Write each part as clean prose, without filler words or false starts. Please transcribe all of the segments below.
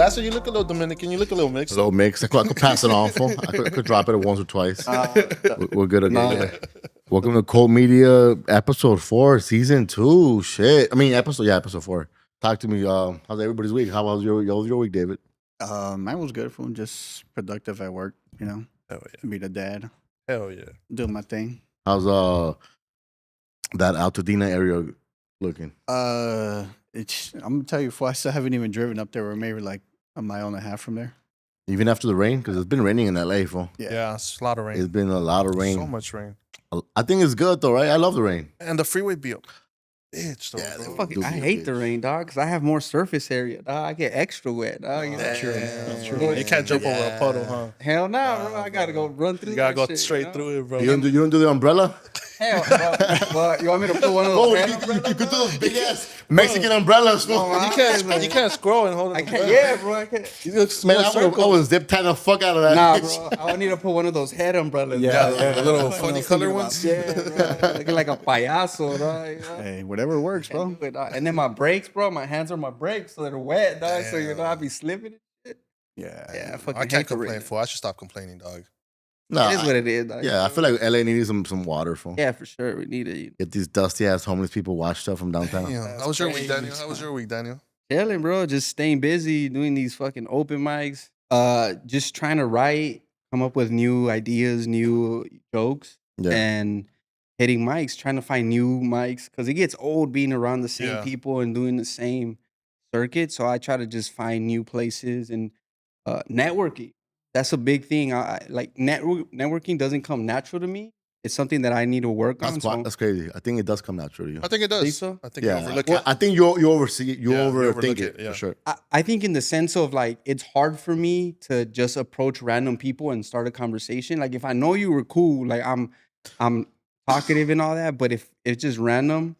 glass, or you look a little Dominican. You look a little mixed. A little mix. I could pass it on, fool. I could drop it once or twice. We're good again. Welcome to Cold Media, episode 4, season 2. Shit. I mean, episode 4. Talk to me. How's everybody's week? How was your week, David? Mine was good, fool. Just productive at work, you know. Hell yeah. Be the dad. Hell yeah. Do my thing. How's that Altadena area looking? I'm gonna tell you, fool, I still haven't even driven up there. We're maybe like a mile and a half from there. Even after the rain? Because it's been raining in LA, fool. Yeah, it's a lot of rain. It's been a lot of rain. So much rain. I think it's good though, right? I love the rain. And the freeway be a bitch, though. Yeah, bro. I hate the rain, dog, because I have more surface area, dog. I get extra wet, dog. You know? That's true. That's true. You can't jump over a puddle, huh? Hell no, bro. I gotta go run through. You gotta that go shit, straight you know? through it, bro. You don't do the umbrella? Hell, bro. You want me to put one of those? You could do those big ass Mexican umbrellas, fool. You can't scroll and hold it. I can't. Yeah, bro. I can't. Man, I would zip tie the fuck out of that. Nah, bitch. bro. I would need to put one of those head umbrellas. Yeah, bro. the little funny color ones. Yeah, bro. Looking like a payaso, dog. You know? Hey, whatever works, bro. Can't do it, dog. And then my brakes, bro. My hands are my brakes, so they're wet, dog. So you know I be slipping and shit. Yeah. Yeah, I fucking I can't hate the complain, rain. fool. I should stop complaining, dog. Nah, It is what it is, dog. yeah, I feel like LA needs some water, fool. Yeah, for sure. We need it. Get these dusty ass homeless people washed up from downtown. Damn. How was your week, Daniel? How was your week, Daniel? Chilling, bro. Just staying busy, doing these fucking open mics. Just trying to write, come up with new ideas, new jokes, Yeah. and hitting mics, trying to find new mics because it gets old being around the same Yeah. people and doing the same circuit. So I try to just find new places and networking. That's a big thing. I like networking doesn't come natural to me. It's something that I need to work on. That's crazy. I think it does come natural to you. I think it does. Think so? I think you Yeah, overlook well, it. I think you oversee it. You Yeah, you overthink overlook it, it, yeah. for sure. I think in the sense of like it's hard for me to just approach random people and start a conversation. Like if I know you were cool, like I'm talkative and all that, but if it's just random,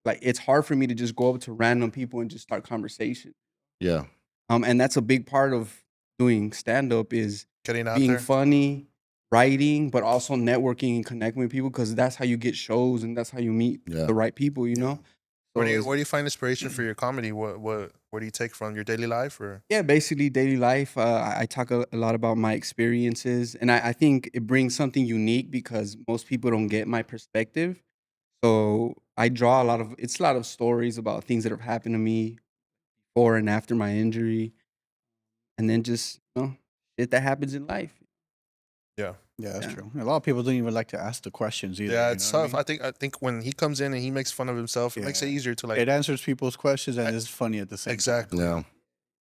like it's hard for me to just go up to random people and just start conversation. Yeah, And that's a big part of doing stand up is Getting out being there. funny, writing, but also networking and connecting with people because that's how you get shows and that's how you meet Yeah. the right people, you know? Where So do you find inspiration for your comedy? Where do you take from your daily life? Or yeah, basically daily life. I talk a lot about my experiences, and I think it brings something unique because most people don't get my perspective. So I draw a lot of stories about things that have happened to me before and after my injury, and then just shit that happens in life. yeah, Yeah, that's Yeah. true. A lot of people don't even like to ask the questions either. yeah, you it's know what tough. I think when he comes in and he makes fun of himself, it makes it Yeah. easier to like It answers people's questions and it's funny at the same exactly. yeah. time.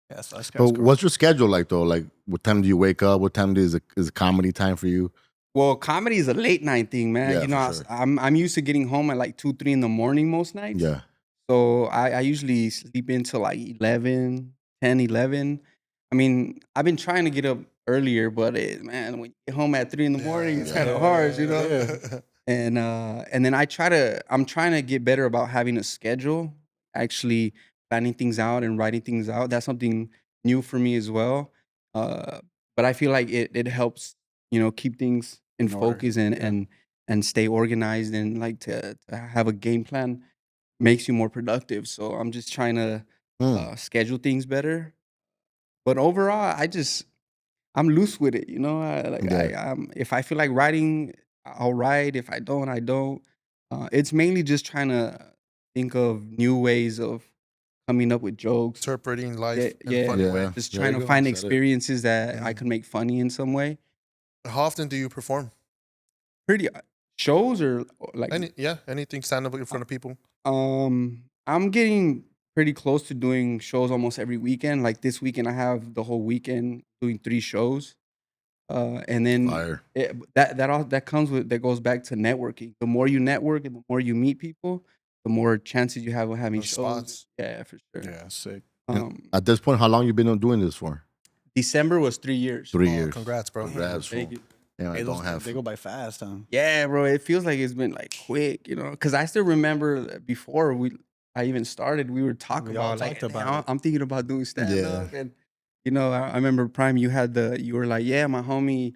Yes, that's But cool. what's your schedule like though? Like, what time do you wake up? What time is comedy time for you? Well, comedy is a late night thing, man. Yeah, You know, for sure. I'm used to getting home at like 2, 3 in the morning most nights. Yeah, So I usually sleep until like 11, 10, 11. I mean, I've been trying to get up earlier, but man, when you get home at 3 in the morning, it's kind of hard, you know? And then I'm trying to get better about having a schedule, actually planning things out and writing things out. That's something new for me as well. But I feel like it helps, keep things in In order, focus and stay organized and like to have a game plan makes you more productive. So I'm just trying to schedule things better. But overall, I'm loose with it. If I feel like writing, I'll write. If I don't, I don't. It's mainly just trying to think of new ways of coming up with jokes. Interpreting life in Yeah, a funny way. Just There trying you to go. find Said it. experiences that I Mhm. can make funny in some way. How often do you perform? Pretty shows or like Anything stand up in front of people? I'm getting pretty close to doing shows almost every weekend. Like this weekend, I have the whole weekend doing 3 shows, and then fire. that goes back to networking. The more you network and the more you meet people, the more chances you have of having Those shows. spots. Yeah, for sure. Yeah, sick. At this point, how long you been doing this for? December was 3 years. 3 Oh, years. Congrats, bro. Congrats, Thank fool. you. Yeah, I Hey, don't have. they go by fast, huh? Yeah, bro. It feels like it's been like quick, because I still remember that before I even started, we were talking We all about like, talked about "Hey, it." I'm thinking about doing stand Yeah. up, and I remember Prime. You were like, yeah, my homie.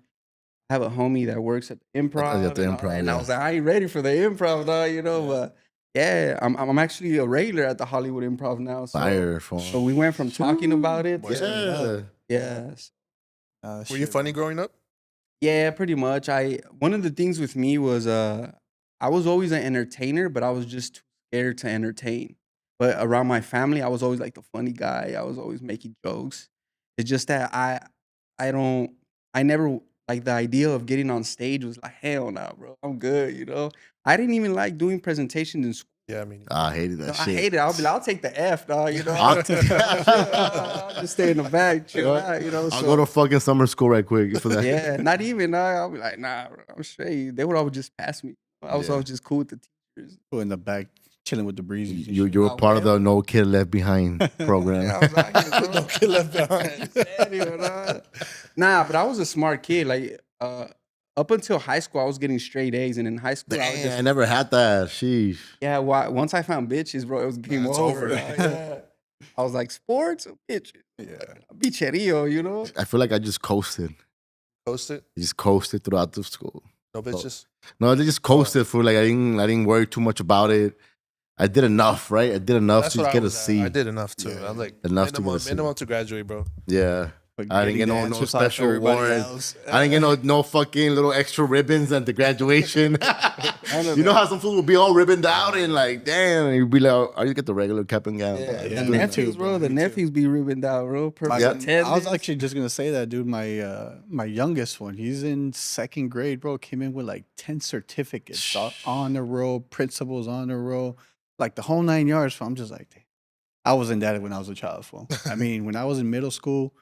I have a homie that works at the improv. At the and all Improv, that, and I yeah. was like, I ain't ready for the improv, dog, but Yeah, I'm actually a regular at the Hollywood Improv now. So, Fire so phone. we went from talking about it Boys, to yes. Were you funny growing up? Yeah, pretty much. One of the things with me was I was always an entertainer, but I was just too scared to entertain. But around my family, I was always like the funny guy. I was always making jokes. It's just that I don't I never like the idea of getting on stage was like hell no, bro. I'm good, you know. I didn't even like doing presentations in school. Yeah, I mean, I hated You that know, I shit. hate it. I'll take the F, dog. You know, I'll- I'll just stay in the back, chill out. You know, I'll go to fucking summer school right quick for that. yeah, not even. I'll be like, nah, bro, I'm straight. They would always just pass me. I was Yeah. always just cool with the teachers. Who in the back chilling with the breezes. and You shit. were Oh, part of well. the No Kid Left Behind program. Yeah, I was like, no kid left behind. nah, but I was a smart kid. Like, up until high school, I was getting straight A's, and in high school, I was Damn, just I never had that. Sheesh. yeah. Once I found bitches, bro, it was game It's over. over. dog, yeah. I was like, sports, or bitches, Yeah. bicherio, you know. I feel like I just coasted. Post it. Just coasted throughout the school. No bitches. No, they just coasted for like I didn't worry too much about it. I did enough, right? I did enough to what I get a was at. C. I did enough too. Yeah. I was like Enough to get a minimum, C. minimum to graduate, bro. Yeah. But I didn't get getting no answers off special everybody awards. else. I didn't get no fucking little extra ribbons at the graduation. You know how some fools will be all ribboned out and like, damn, and you'd be like, oh, you get the regular cap and gown. Yeah, yeah, the me nephews, too, bro. bro, The me too. nephews be ribboned out, bro. Perfect Yeah. I was attendance. actually just gonna say that, dude. My youngest one, he's in second grade, bro. Came in with like 10 certificates on the roll, principals on the roll, like the whole 9 yards. So I'm just like, damn. I wasn't that when I was a child, fool. I mean, when I was in middle school,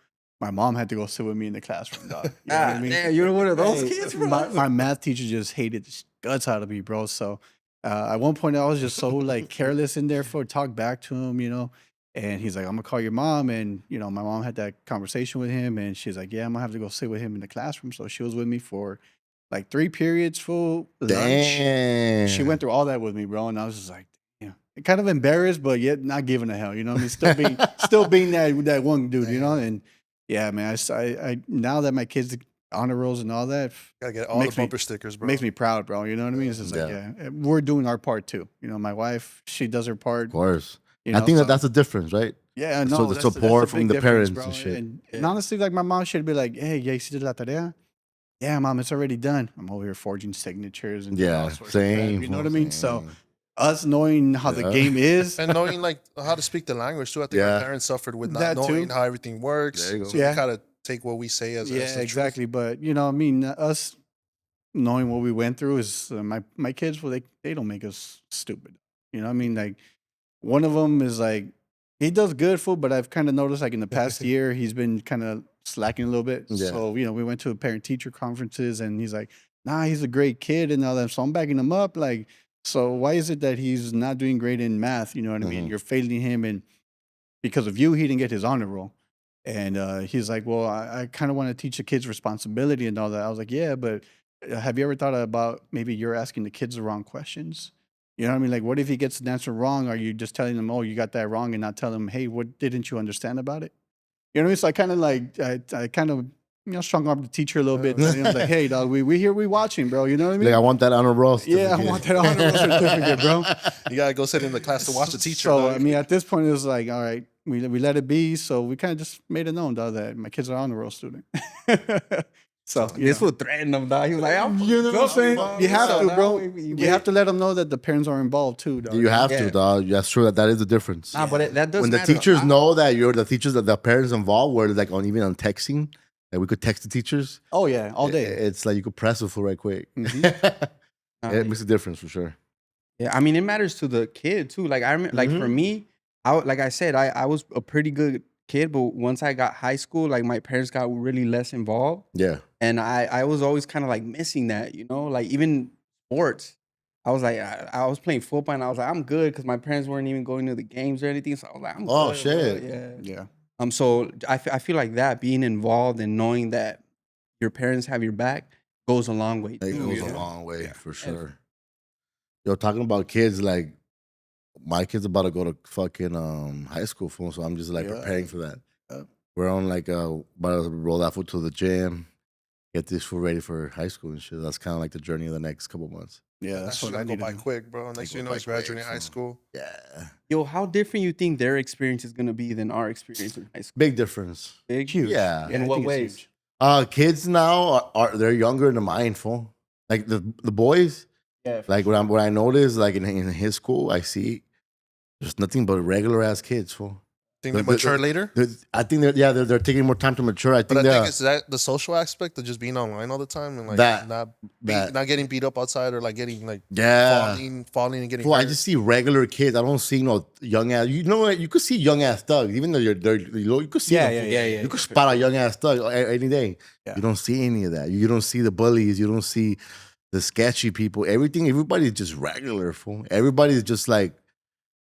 my mom had to go sit with me in the classroom, dog. You know what I mean? Damn, you're one of those Hey, kids, bro. My math teacher just hated the guts out of me, bro. So at one point, I was just so like careless in there for talk back to him, you know. And he's like, "I'm gonna call your mom." And you know, my mom had that conversation with him, and she's like, "Yeah, I'm gonna have to go sit with him in the classroom." So she was with me for like 3 periods, full lunch. Damn. She went through all that with me, bro, and I was just like, yeah, kind of embarrassed, but yet not giving a hell. You know what I mean? Still being that one dude, you know. And yeah, man, I now that my kids honor rolls and all that, Gotta get all the Makes me- bumper stickers, bro. makes me proud, bro. You know what I mean? It's just like, yeah, we're doing our part too. You know, my wife, she does her part. Of course. You I know, think so- that's the difference, right? yeah, so no, the that's support a from big the difference, parents and shit. And honestly, like my mom should be like, "Hey, ya hiciste la tarea?" Yeah, mom, it's already done. I'm over here forging signatures and doing all Yeah, sorts of crap, same. you know what I fool, mean? So same. us knowing how the Yeah. game is, And knowing like how to speak the language too. I think Yeah. our parents suffered with not That too. knowing how everything works. There you go. So Yeah. we gotta take what we say as yeah, the truth. exactly. But you know, I mean, us knowing what we went through is my kids. Well, they don't make us stupid. You know, what I mean, like one of them is like he does good food, but I've kind of noticed like in the past year he's been kind of slacking a little bit. Yeah. So you know, we went to parent teacher conferences, and he's like, "Nah, he's a great kid," and all that. So I'm backing him up. Like, so why is it that he's not doing great in math? You know what I mean? Mhm. You're failing him, and because of you, he didn't get his honor roll. And he's like, "Well, I kind of want to teach the kids responsibility and all that." I was like, "Yeah, but have you ever thought about maybe you're asking the kids the wrong questions?" You know what I mean? Like, what if he gets an answer wrong? Are you just telling them, "Oh, you got that wrong," and not telling them, "Hey, what didn't you understand about it?" You know what I mean? So I kind of like, I kind of, strong arm the teacher a little bit. You know, like, "Hey, dog, we here, we watching, bro." You know what I mean? Like, I want that honor roll. Yeah, I certificate. want that honor roll certificate, bro. You gotta go sit in the class to watch the teacher. So dog. I mean, at this point, it was like, all right, we let it be. So we kind of just made it known, dog, that my kids are honor roll student. So This would threaten him, dog. He was like, I'm you know what I'm saying? You have So to, now bro. we You have to let them know that the parents are involved too, dog. You have Yeah. to, dog. That's true. That is the difference. Nah, but that does When the matter. teachers know that you're the teachers that the parents involved, where like on even on texting, like we could text the teachers. Oh yeah, all day. It's like you could press it for right quick. Mhm. It makes a difference for sure. Yeah, I mean, it matters to the kid too. Like I remember, like for me, like I said, I was a pretty good kid, but once I got high school, like my parents got really less involved, Yeah. and I was always kind of like missing that, you know, like even sports. I was like, I was playing football, and I was like, I'm good because my parents weren't even going to the games or anything. So I was like, I'm Oh, good, shit. bro. Yeah. Yeah. So I feel like that being involved and knowing that your parents have your back goes a long way. It too, goes you a know? long way Yeah. for sure. Yo, talking about kids, like my kid's about to go to fucking high school, fool, so I'm just like Yeah. preparing for that. Yep. We're on like about to roll that foot to the gym, get this food ready for high school and shit. That's kind of like the journey of the next couple months. Yeah, That's that's just what I gonna go need to by do. quick, bro. Next thing you go know, by he's graduating quick, high so. school. Yeah. Yo, how different you think their experience is gonna be than our experience in high school? Big difference. Big. Huge. Yeah. In I what think it's ways? huge. Kids now they're younger and mindful. Like the boys, Yeah. like what I noticed, like in his school, I see there's nothing but regular ass kids, fool. Think they mature later? I think they're taking more time to mature. I But think I they're think it's that the social aspect of just being online all the time and like That- not getting beat up outside or like getting like yeah. falling and getting Fool, I hurt. just see regular kids. I don't see no young ass. You know what? You could see young ass thugs, even though they're you could see Yeah, them. yeah, fool. yeah, You could spot a young ass thug any day. Yeah. You don't see any of that. You don't see the bullies. You don't see the sketchy people. Everybody's just regular, fool. Everybody's just like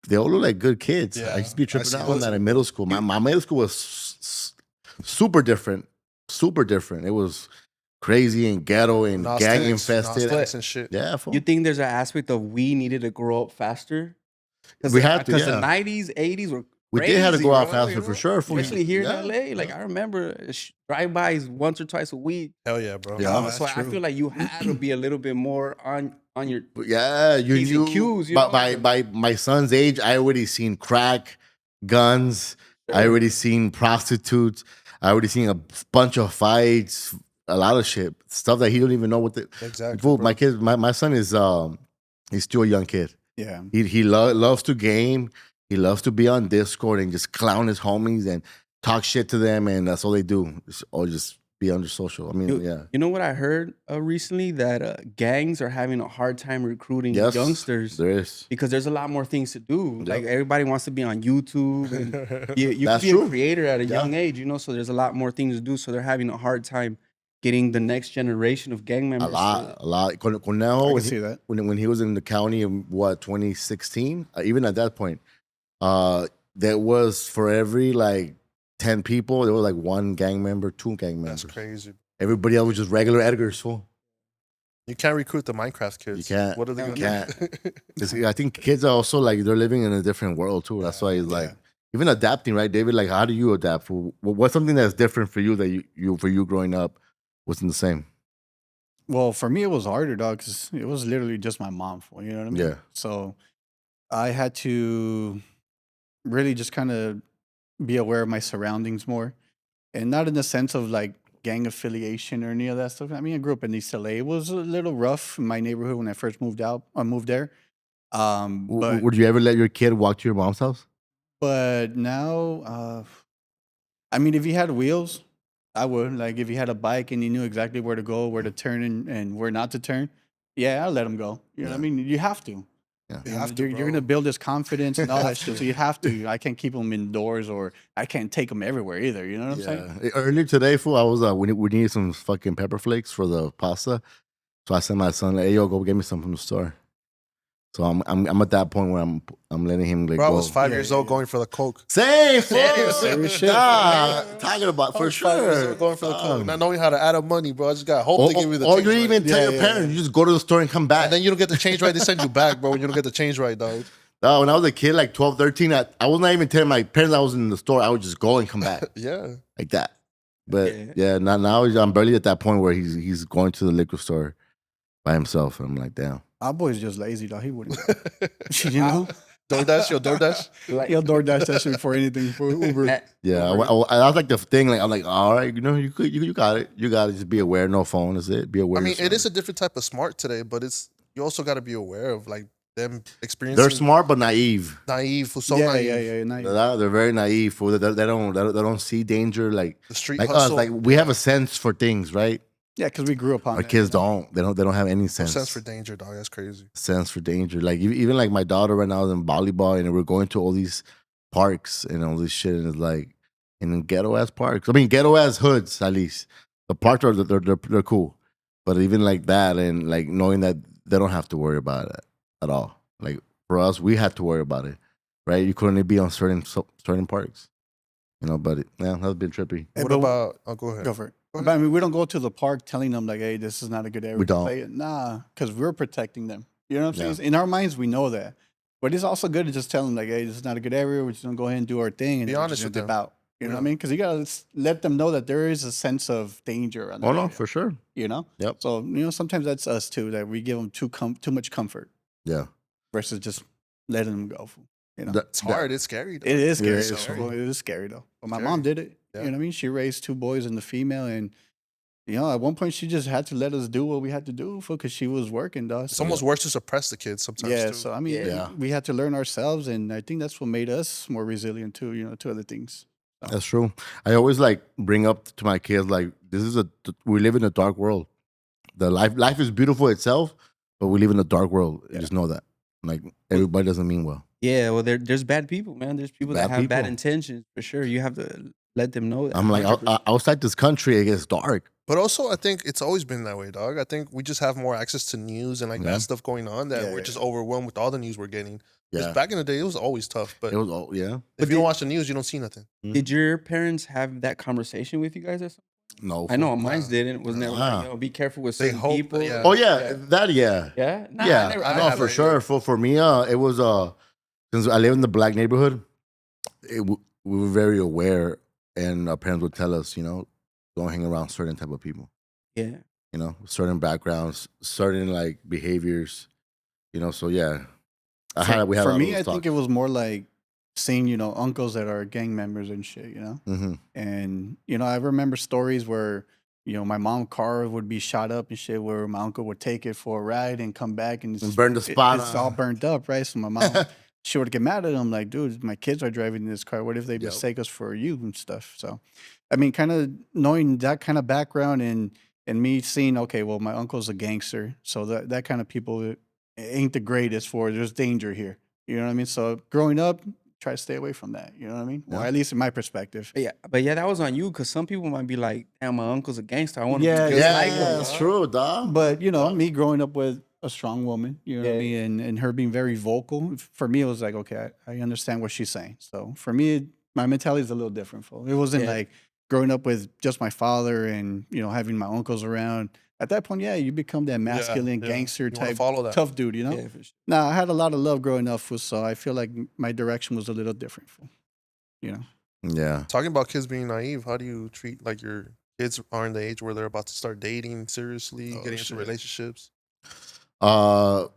they all look like good kids. Yeah, I used to be I tripping see out on those. that in middle school. My middle school was super different. Super different. It was crazy and ghetto and gang infested. and shit. Yeah, fool. You think there's an aspect of we needed to grow up faster? We had to, Because yeah. the 90s, 80s were We did have to crazy, go out bro, faster you for know? sure. fool. Especially here Yeah, in LA. Like, yeah. I remember drive-bys once or twice a week. Hell yeah, bro. Yeah. that's So I true. feel like you had to be a little bit more on your But yeah, you P's and knew. Q's, you By know? my son's age, I already seen crack, guns. I already seen prostitutes. I already seen a bunch of fights, a lot of shit, stuff that he don't even know what the. Exactly. Fool, bro. my kids, my son is he's still a young kid. Yeah. He loves to game. He loves to be on Discord and just clown his homies and talk shit to them, and that's all they do. Or just be under social. I mean, yeah. You know what I heard recently? That gangs are having a hard time recruiting Yes, youngsters there is. because there's a lot more things to do. Yep. Like everybody wants to be on YouTube, and you can That's be true. a creator at a Yeah. young age, you know. So there's a lot more things to do. So they're having a hard time getting the next generation of gang members. A lot. Conejo, I when can see that. when he was in the county in 2016, even at that point, there was for every like 10 people, there was like one gang member, two gang members. That's crazy. Everybody else was just regular Edgars, fool. You can't recruit the Minecraft kids. You can't. What are they You gonna do? I think kids are also like they're living in a different world too. That's why it's like Yeah. even adapting, right, David? Like, how do you adapt? What's something that's different for you that you growing up wasn't the same? Well, for me, it was harder, dog, because it was literally just my mom. You know what I mean? Yeah. So I had to really just kind of be aware of my surroundings more, and not in the sense of like gang affiliation or any of that stuff. I mean, I grew up in East LA. It was a little rough in my neighborhood when I first moved out. I moved there. But Would you ever let your kid walk to your mom's house? but now, I mean, if he had wheels, I would. Like if he had a bike and he knew exactly where to go, where to turn, and where not to turn, yeah, I'll let him go. You know what I mean? You have to. Yeah. You have to, You're bro. gonna build his confidence and all that shit. So you have to. I can't keep him indoors, or I can't take him everywhere either. You know what I'm saying? Earlier today, fool, I was we needed some fucking pepper flakes for the pasta, so I sent my son like, "Hey, yo, go get me some from the store." So I'm at that point where I'm letting him like Bro, I go. was 5 years old going for the coke. Same, fool. Same shit. Nah, talking about I for was 5 years sure. old going for the coke, Dog. not knowing how to add up money, bro. I just got hope they give me the Or change you didn't right. even tell Yeah, your yeah, parents. yeah. You just go to the store and come back. And then you don't get the change right. They send you back, bro. When you don't get the change right, dog. When I was a kid, like 12, 13, I was not even telling my parents I was in the store. I would just go and come back Yeah. like that. But Yeah. yeah, now I'm barely at that point where he's going to the liquor store by himself. And I'm like, damn. Our boy's just lazy, dog. He wouldn't. You know, DoorDash, yo, DoorDash. Like, he'll DoorDash that shit for anything for Uber. Yeah, I was like the thing. Like I'm like, all right, you know, you got it. You got to just be aware. No phone is it. Be aware. I mean, of it is something. a different type of smart today, but you also got to be aware of like them experiencing. They're smart but naive. Naive, so yeah, naive. yeah. Not, They're very naive. Fool. They don't see danger like The street like us. hustle. Like we have a sense for things, right? yeah, because we grew up on Our that, kids you know? don't. They don't have any No sense. sense for danger, dog. That's crazy. Sense for danger. Like even like my daughter right now is in volleyball, and we're going to all these parks and all this shit, and it's like in ghetto ass parks. I mean, ghetto ass hoods at least. The parks are they're cool, but even like that, and like knowing that they don't have to worry about it at all. Like for us, we had to worry about it, right? You couldn't be on certain parks, you know. But that's been trippy. Hey, What but- about? Oh, go ahead. Go for it. Go ahead. But I mean, we don't go to the park telling them like, "Hey, this is not a good area We to don't. play it." Nah, because we're protecting them. You know what I'm Yeah. saying? In our minds, we know that, but it's also good to just tell them like, "Hey, this is not a good area. We're just gonna go ahead and do our thing and Be we're honest just with gonna dip them. out." You know what I mean? Because you gotta let them know that there is a sense of danger. Oh no, for sure. You know. Yep. So sometimes that's us too, that we give them too much comfort. Yeah. Versus just letting them go. You know, it's hard. It's scary. It is scary. Yeah, It is scary though. But my Scary. mom did it. Yeah. You know what I mean? She raised 2 boys and the female, and at one point she just had to let us do what we had to do because she was working, dog. It's almost worse to suppress the kids sometimes. Yeah. too. So I mean, we had to learn ourselves, and I think that's what made us more resilient too. To other things. So. That's true. I always bring up to my kids we live in a dark world. The life is beautiful itself, but we live in a dark world. Yeah. Just know that. Everybody doesn't mean well. Yeah, well, there's bad people, man. There's people that have bad people. intentions for sure. You have to let them know that. I'm like, 100%. outside this country, it gets dark. But also, I think it's always been that way, dog. I think we just have more access to news and bad stuff going on that we're just overwhelmed with all the news we're getting. Because back in the day, it was always tough. But It was all if you don't watch the news, you don't see nothing. Did your parents have that conversation with you guys? No. I know mine didn't. It was never like, be careful with certain people. Yeah. Oh yeah, Yeah? Nah, I know for sure. For me, it was since I live in the black neighborhood, we were very aware, and our parents would tell us, don't hang around certain type of people. Yeah. Certain backgrounds, certain behaviors. So yeah, For me, I think it was more like seeing uncles that are gang members and shit. Mm-hmm. And I remember stories where my mom's car would be shot up and shit, where my uncle would take it for a ride and come back and burn the spot. It's all burnt up, right? So my mom, she would get mad at him, like, dude, my kids are driving this car. What if they mistake us for you and stuff? So, I mean, kind of knowing that kind of background and me seeing, okay, well, my uncle's a gangster, so that kind of people ain't the greatest there's danger here. You know what I mean? So growing up, try to stay away from that. You know what I mean? Or at least in my perspective. But that was on you because some people might be like, damn, my uncle's a gangster. I want to Yeah, be just like him. That's true, dog. But me growing up with a strong woman, you know what I mean, and her being very vocal, for me it was like, okay, I understand what she's saying. So for me, my mentality is a little different. It wasn't like growing up with just my father and having my uncles around. At that point, you become that masculine gangster type tough dude, Yeah, for sure. Now, I had a lot of love growing up, so I feel like my direction was a little different. Yeah. Talking about kids being naive, how do you treat your kids are in the age where they're about to start dating seriously, getting into relationships? For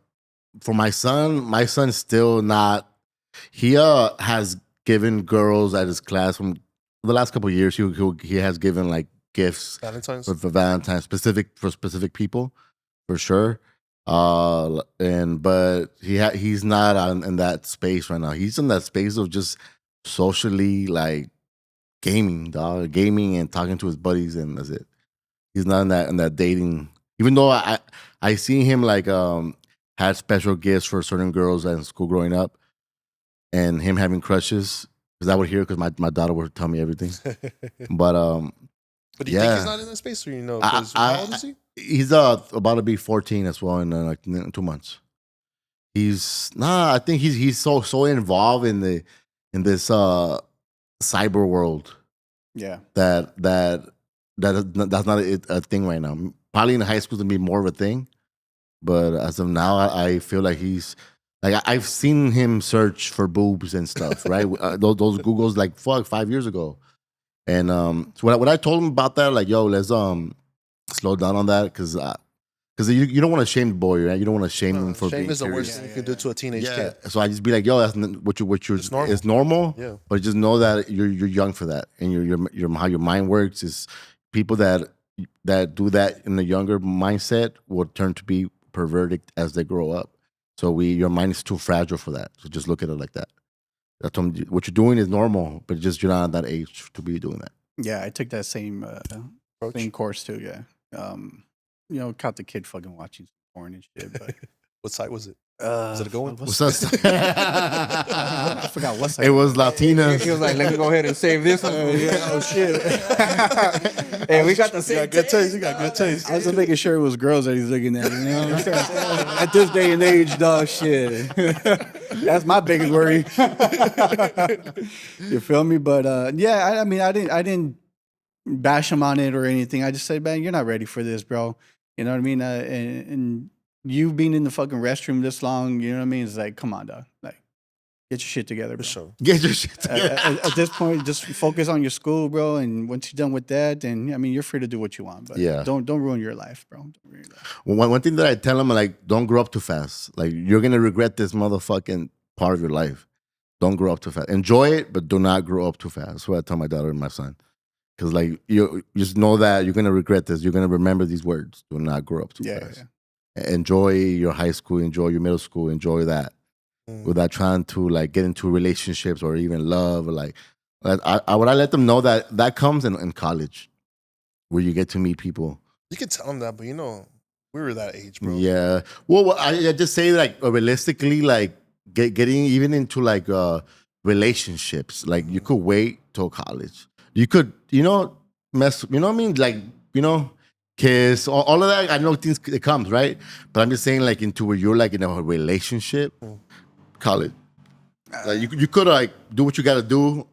my son's still not. He has given girls at his class from the last couple of years. He has given gifts Valentine's for Valentine's specific people, for sure. But he's not in that space right now. He's in that space of just socially gaming and talking to his buddies, and that's it. He's not in that dating. Even though I see him had special gifts for certain girls in school growing up, and him having crushes, because I would hear because my daughter would tell me everything. But do you think he's not in that space, or because how old is he? He's about to be 14 as well in 2 months. I think he's so involved in this cyber world. Yeah. That's not a thing right now. Probably in high school to be more of a thing, but as of now, I feel like he's I've seen him search for boobs and stuff, right? Those Googles 5 years ago, and so when I told him about that, yo, let's slow down on that because you don't want to shame the boy, right? You don't want to shame him for shame being is the curious. worst thing you can do to a teenage kid. So I just be like, yo, that's what you're. It's normal. Yeah. But just know that you're young for that, and your how your mind works is people that do that in a younger mindset will turn to be perverted as they grow up. So your mind is too fragile for that. So just look at it like that. That's what you're doing is normal, but just you're not at that age to be doing that. Yeah, I took that same course too. Yeah, caught the kid fucking watching porn and shit. But what site was it? Was it a good one? I forgot what site. It was Latina. He was like, let me go ahead and save this one. Oh shit. Hey, we got the same. You got good taste. You got good taste. I was just making sure it was girls that he's looking at. You know what I'm saying? At this day and age, dog, shit. That's my biggest worry. You feel me? But I mean, I didn't bash him on it or anything. I just said, man, you're not ready for this, bro. You know what I mean? And you being in the fucking restroom this long, you know what I mean? It's like, come on, dog. Get your shit together, For bro. sure. Get your shit together. At this point, just focus on your school, bro. And once you're done with that, then I mean, you're free to do what you want. But don't ruin your life, bro. Don't ruin your life. One thing that I tell them, like, don't grow up too fast. Like, you're gonna regret this motherfucking part of your life. Don't grow up too fast. Enjoy it, but do not grow up too fast. That's what I tell my daughter and my son. Because, like, you just know that you're gonna regret this. You're gonna remember these words. Do not grow up too fast. Enjoy your high school. Enjoy your middle school. Enjoy that. Without trying to like get into relationships or even love, or like I would let them know that comes in college, where you get to meet people. You can tell them that, but we were that age, bro. Yeah. Well, I just say like realistically, like getting even into like relationships. Like you could wait till college. You could mess. You know what I mean? Like kiss, all of that. I know things it comes right, but I'm just saying like into where you're like in a relationship. College, like you could like do what you got to do,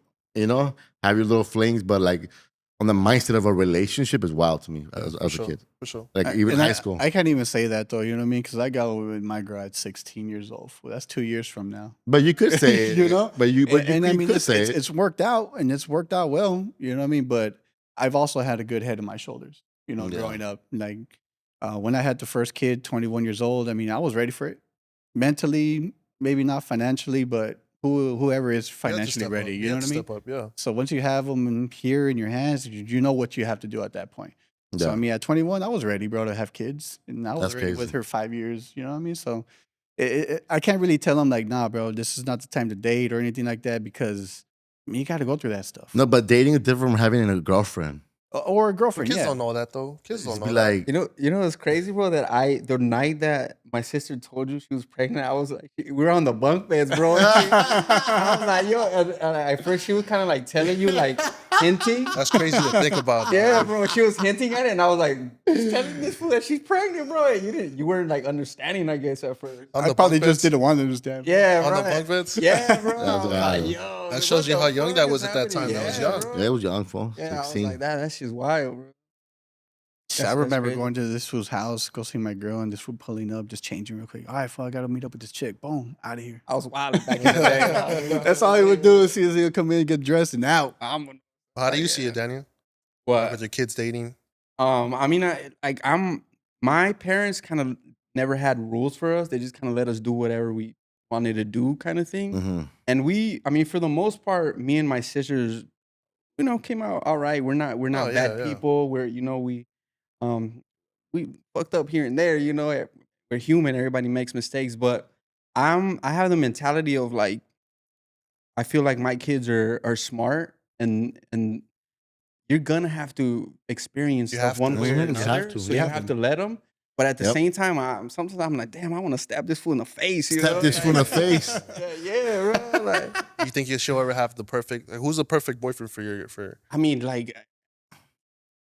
have your little flings, but like on the mindset of a relationship is wild to me as a kid. For sure. Like even high school. I can't even say that though. You know what I mean? Because I got with my girl at 16 years old. Well, that's 2 years from now. But you could say it, But you I mean, could say it's worked out and it's worked out well. You know what I mean? But I've also had a good head on my shoulders. Growing up, like when I had the first kid, 21 years old. I mean, I was ready for it mentally. Maybe not financially, but whoever is financially ready, you know what I mean? Step up, yeah. So once you have them here in your hands, you know what you have to do at that point. Yeah. So I mean, at 21, I was ready, bro, to have kids, and I was ready with her 5 years. You know what I mean? So I can't really tell them like, nah, bro, this is not the time to date or anything like that because you got to go through that stuff. No, but dating is different from having a girlfriend. Or a girlfriend. Kids don't know that though. Kids don't know like, that. You know what's crazy, bro? That the night that my sister told you she was pregnant, I was like, we were on the bunk beds, bro. I was like, yo, and at first she was kind of like telling you, like hinting. That's crazy to think about. Yeah, bro. She was hinting at it, and I was like, she's telling this fool that she's pregnant, bro. You weren't like understanding, I guess, at first. I probably just didn't want to understand. Yeah, on the bunk beds. Yeah, bro. I was like, yo, that shows you how young that was at that time. That was young. Bro. Yeah, it was young, fool. Yeah, 16. I was like, that's just wild, bro. I remember going to this fool's house, go see my girl, and this fool pulling up, just changing real quick. All right, fool, I got to meet up with this chick. Boom, out of here. I was wild back in the day. That's all he would do is he would come in, get dressed, and out. How do you see it, Daniel? What? With your kids dating? I mean, my parents kind of never had rules for us. They just kind of let us do whatever we wanted to do, kind of thing. Mm-hmm. And for the most part, me and my sisters, came out all right. We're not bad people. We fucked up here and there. We're human. Everybody makes mistakes, but I have the mentality of like, I feel like my kids are smart and you're gonna have to experience stuff one way or another. So you have to let them. But at the same time, sometimes I'm like, damn, I want to stab this fool in the face. Stab this fool in the face. Yeah, bro. Like, you think she'll ever have the perfect? Who's the perfect boyfriend for? I mean, like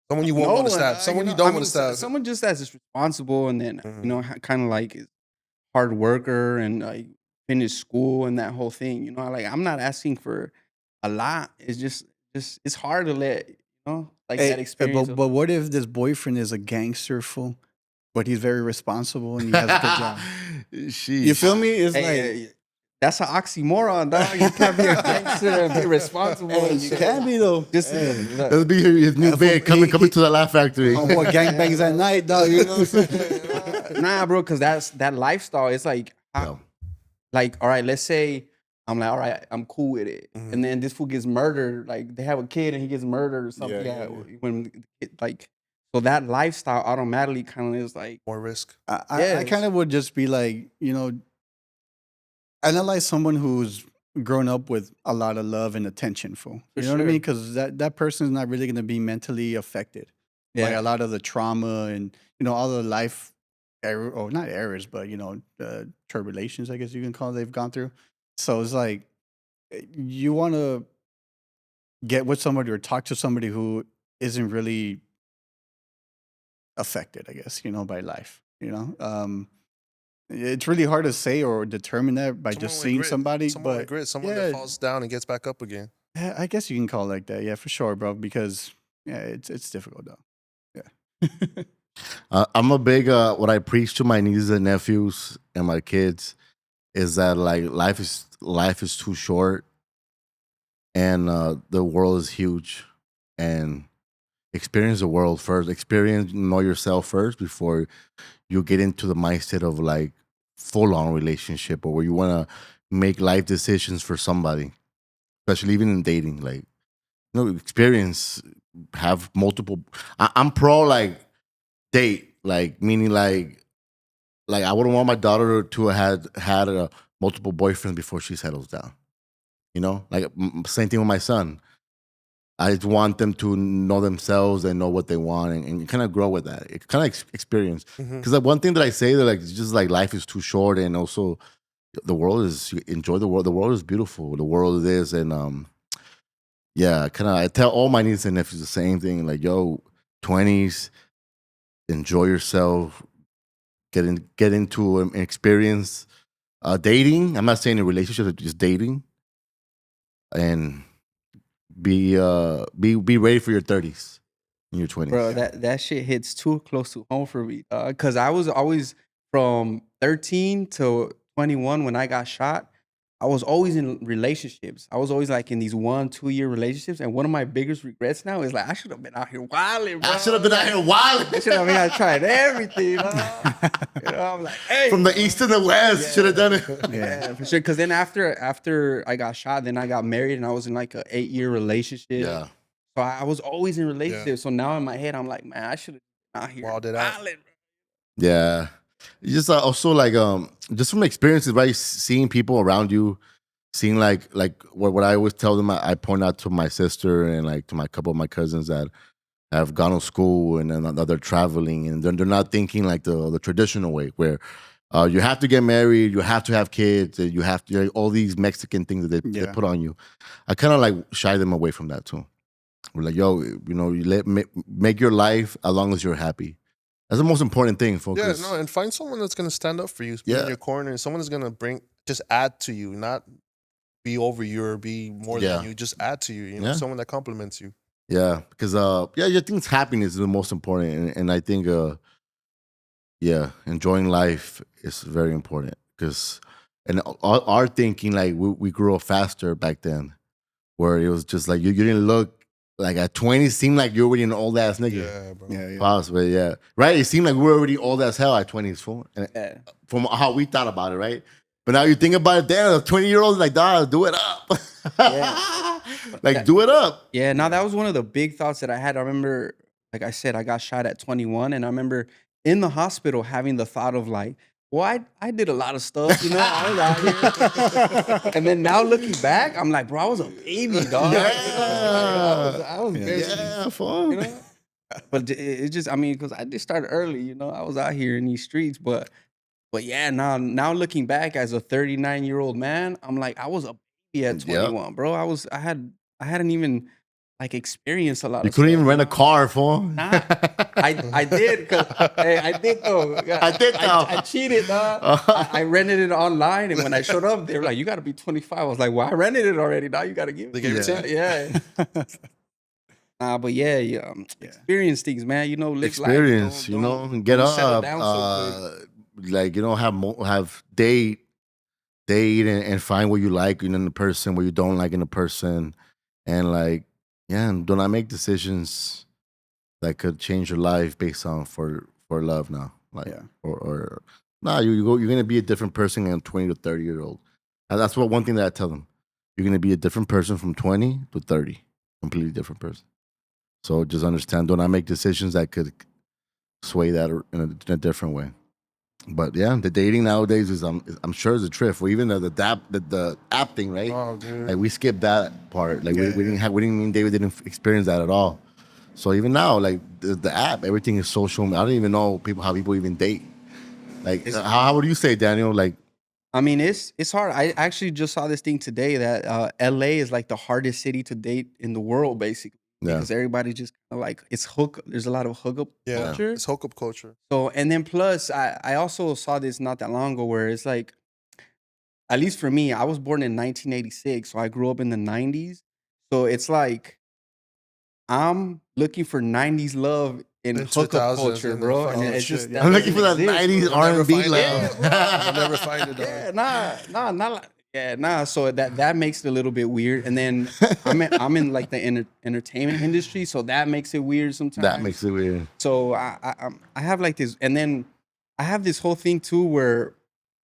someone you won't want to stab. Someone you don't want to stab. Someone just that's responsible and then kind of like hard worker and like finish school and that whole thing. Like I'm not asking for a lot. It's just it's hard to let that experience. But what if this boyfriend is a gangster fool? But he's very responsible and he has a good job. You feel me? It's that's an oxymoron, dog. You can't be a gangster and be responsible. You can be though. That'll be his new band coming to the Laugh Factory. What gangbangs at night, dog? You know what I'm saying? Nah, bro, because that lifestyle. It's like, all right, let's say I'm like, all right, I'm cool with it, and then this fool gets murdered. Like they have a kid and he gets murdered or something. When so that lifestyle automatically kind of is like more risk. I kind of would just be like, analyze someone who's grown up with a lot of love and attention, fool. You know what I mean? Because that person is not really going to be mentally affected by a lot of the trauma and all the life not errors, but tribulations, I guess you can call it, they've gone through. So it's like you want to get with somebody or talk to somebody who isn't really affected, I guess, by life. It's really hard to say or determine that by just seeing somebody. Someone that falls down and gets back up again. Yeah, I guess you can call it like that. Yeah, for sure, bro. Because it's difficult though. Yeah. I'm a big what I preach to my nieces and nephews and my kids is that like life is too short, and the world is huge, and experience the world first. Know yourself first before you get into the mindset of like full on relationship or where you want to make life decisions for somebody, especially even in dating. Like, experience, have multiple. I'm pro like date, like meaning like I wouldn't want my daughter to have had multiple boyfriends before she settles down. Like same thing with my son. I just want them to know themselves and know what they want and kind of grow with that. It kind of experience. Because one thing that I say that like it's just like life is too short, and also the world is enjoy the world. The world is beautiful. The world is, and yeah, kind of. I tell all my nieces and nephews the same thing. Like, yo, 20s, enjoy yourself. Get into an experience. Dating. I'm not saying a relationship, just dating, and be ready for your 30s and your 20s. Bro, that shit hits too close to home for me. Cause I was always from 13 to 21 when I got shot. I was always in relationships. I was always like in these 1-2 year relationships. And one of my biggest regrets now is like I should have been out here wilding, bro. I should have been out here wilding. I should have been. I tried everything. I'm like, hey, from the east to the west, should have done it. Yeah, for sure. Cause then after I got shot, then I got married and I was in like a 8-year relationship. Yeah. So I was always in relationships. Yeah. So now in my head, I'm like, man, I should have been out here wilded out. Yeah. Just also like just from experiences, right? Seeing people around you, seeing like what I always tell them, I point out to my sister and like to my couple of my cousins that have gone to school and then they're traveling and they're not thinking like the traditional way where you have to get married, you have to have kids, you have to like, all these Mexican things that they put on you. I kind of like shy them away from that too. We're like, yo, you make your life as long as you're happy. That's the most important thing, folks. Yeah, no, and find someone that's gonna stand up for you, be in your corner, and someone that's gonna just add to you, not be over you or be more than you. Just add to you. You know, someone that compliments you. Yeah, because I think happiness is the most important, and I think enjoying life is very important because and our thinking like we grew up faster back then, where it was just like you didn't look. Like at 20, seemed like you're already an old ass nigga. Yeah, bro. Yeah. Possibly, yeah. Right? It seemed like we were already old as hell at 20s, fool. From how we thought about it, right? But now you think about it, damn, a 20-year-old like, dog, do it up. Do it up. Yeah, now that was one of the big thoughts that I had. I remember, like I said, I got shot at 21, and I remember in the hospital having the thought of like, well, I did a lot of stuff, you know. I was out here. And then now looking back, I'm like, bro, I was a baby, dog. Yeah. I was yeah, fun. You know? But it just, I mean, because I did start early, you know. I was out here in these streets, but yeah, now looking back as a 39-year-old man, I'm like, I was a baby at 21, bro. I hadn't even like experienced a lot. You couldn't even rent a car, fool. Nah, I did. Hey, I did though. I cheated, dog. I rented it online, and when I showed up, they were like, "You got to be 25." I was like, "Well, I rented it already. Now you got to give me." Yeah. But experience things, man. You know, live experience. Life. Don't get up. Have date and find what you like in the person, what you don't like in the person, and like. Yeah, and do not make decisions that could change your life based on for love now. You're gonna be a different person than 20 to 30-year-old. And that's one thing that I tell them. You're gonna be a different person from 20 to 30. Completely different person. So just understand, do not make decisions that could sway that in a different way. But yeah, the dating nowadays is I'm sure is a trip. Or even the app thing, right? Oh, dude. Like we skipped that part. Like we didn't mean David didn't experience that at all. So even now, like the app, everything is social. I don't even know how people even date. Like how would you say, Daniel? Like, I mean, it's hard. I actually just saw this thing today that LA is like the hardest city to date in the world, basically. Because everybody just like there's a lot of hookup culture. It's hookup culture. So and then plus I also saw this not that long ago where it's like, at least for me, I was born in 1986, so I grew up in the 90s. So it's like I'm looking for 90s love in The hookup 2000s culture, and bro. the And fucking it's just shit, that yeah. I'm looking for that doesn't exist, 90s bro. R&B find it, lounge. You'll never find it, dog. Yeah, not like, yeah, nah. So that makes it a little bit weird. And then I'm in like the entertainment industry, so that makes it weird sometimes. That makes it weird. So I have like this, and then I have this whole thing too where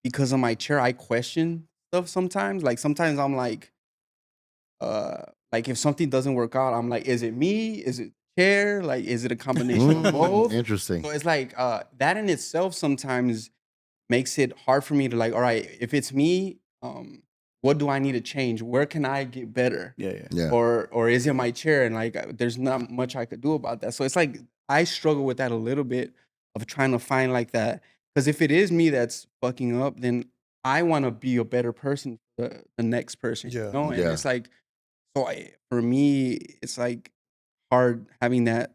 because of my chair, I question stuff sometimes. Like sometimes I'm like if something doesn't work out, I'm like, is it me? Is it chair? Like, is it a combination of both? Interesting. So it's like that in itself sometimes makes it hard for me to like, all right, if it's me, what do I need to change? Where can I get better? Yeah. Or is it my chair? And like, there's not much I could do about that. So it's like I struggle with that a little bit of trying to find like that. Because if it is me that's fucking up, then I want to be a better person for the next person. Yeah. You know? And Yeah. it's like, so for me, it's like hard having that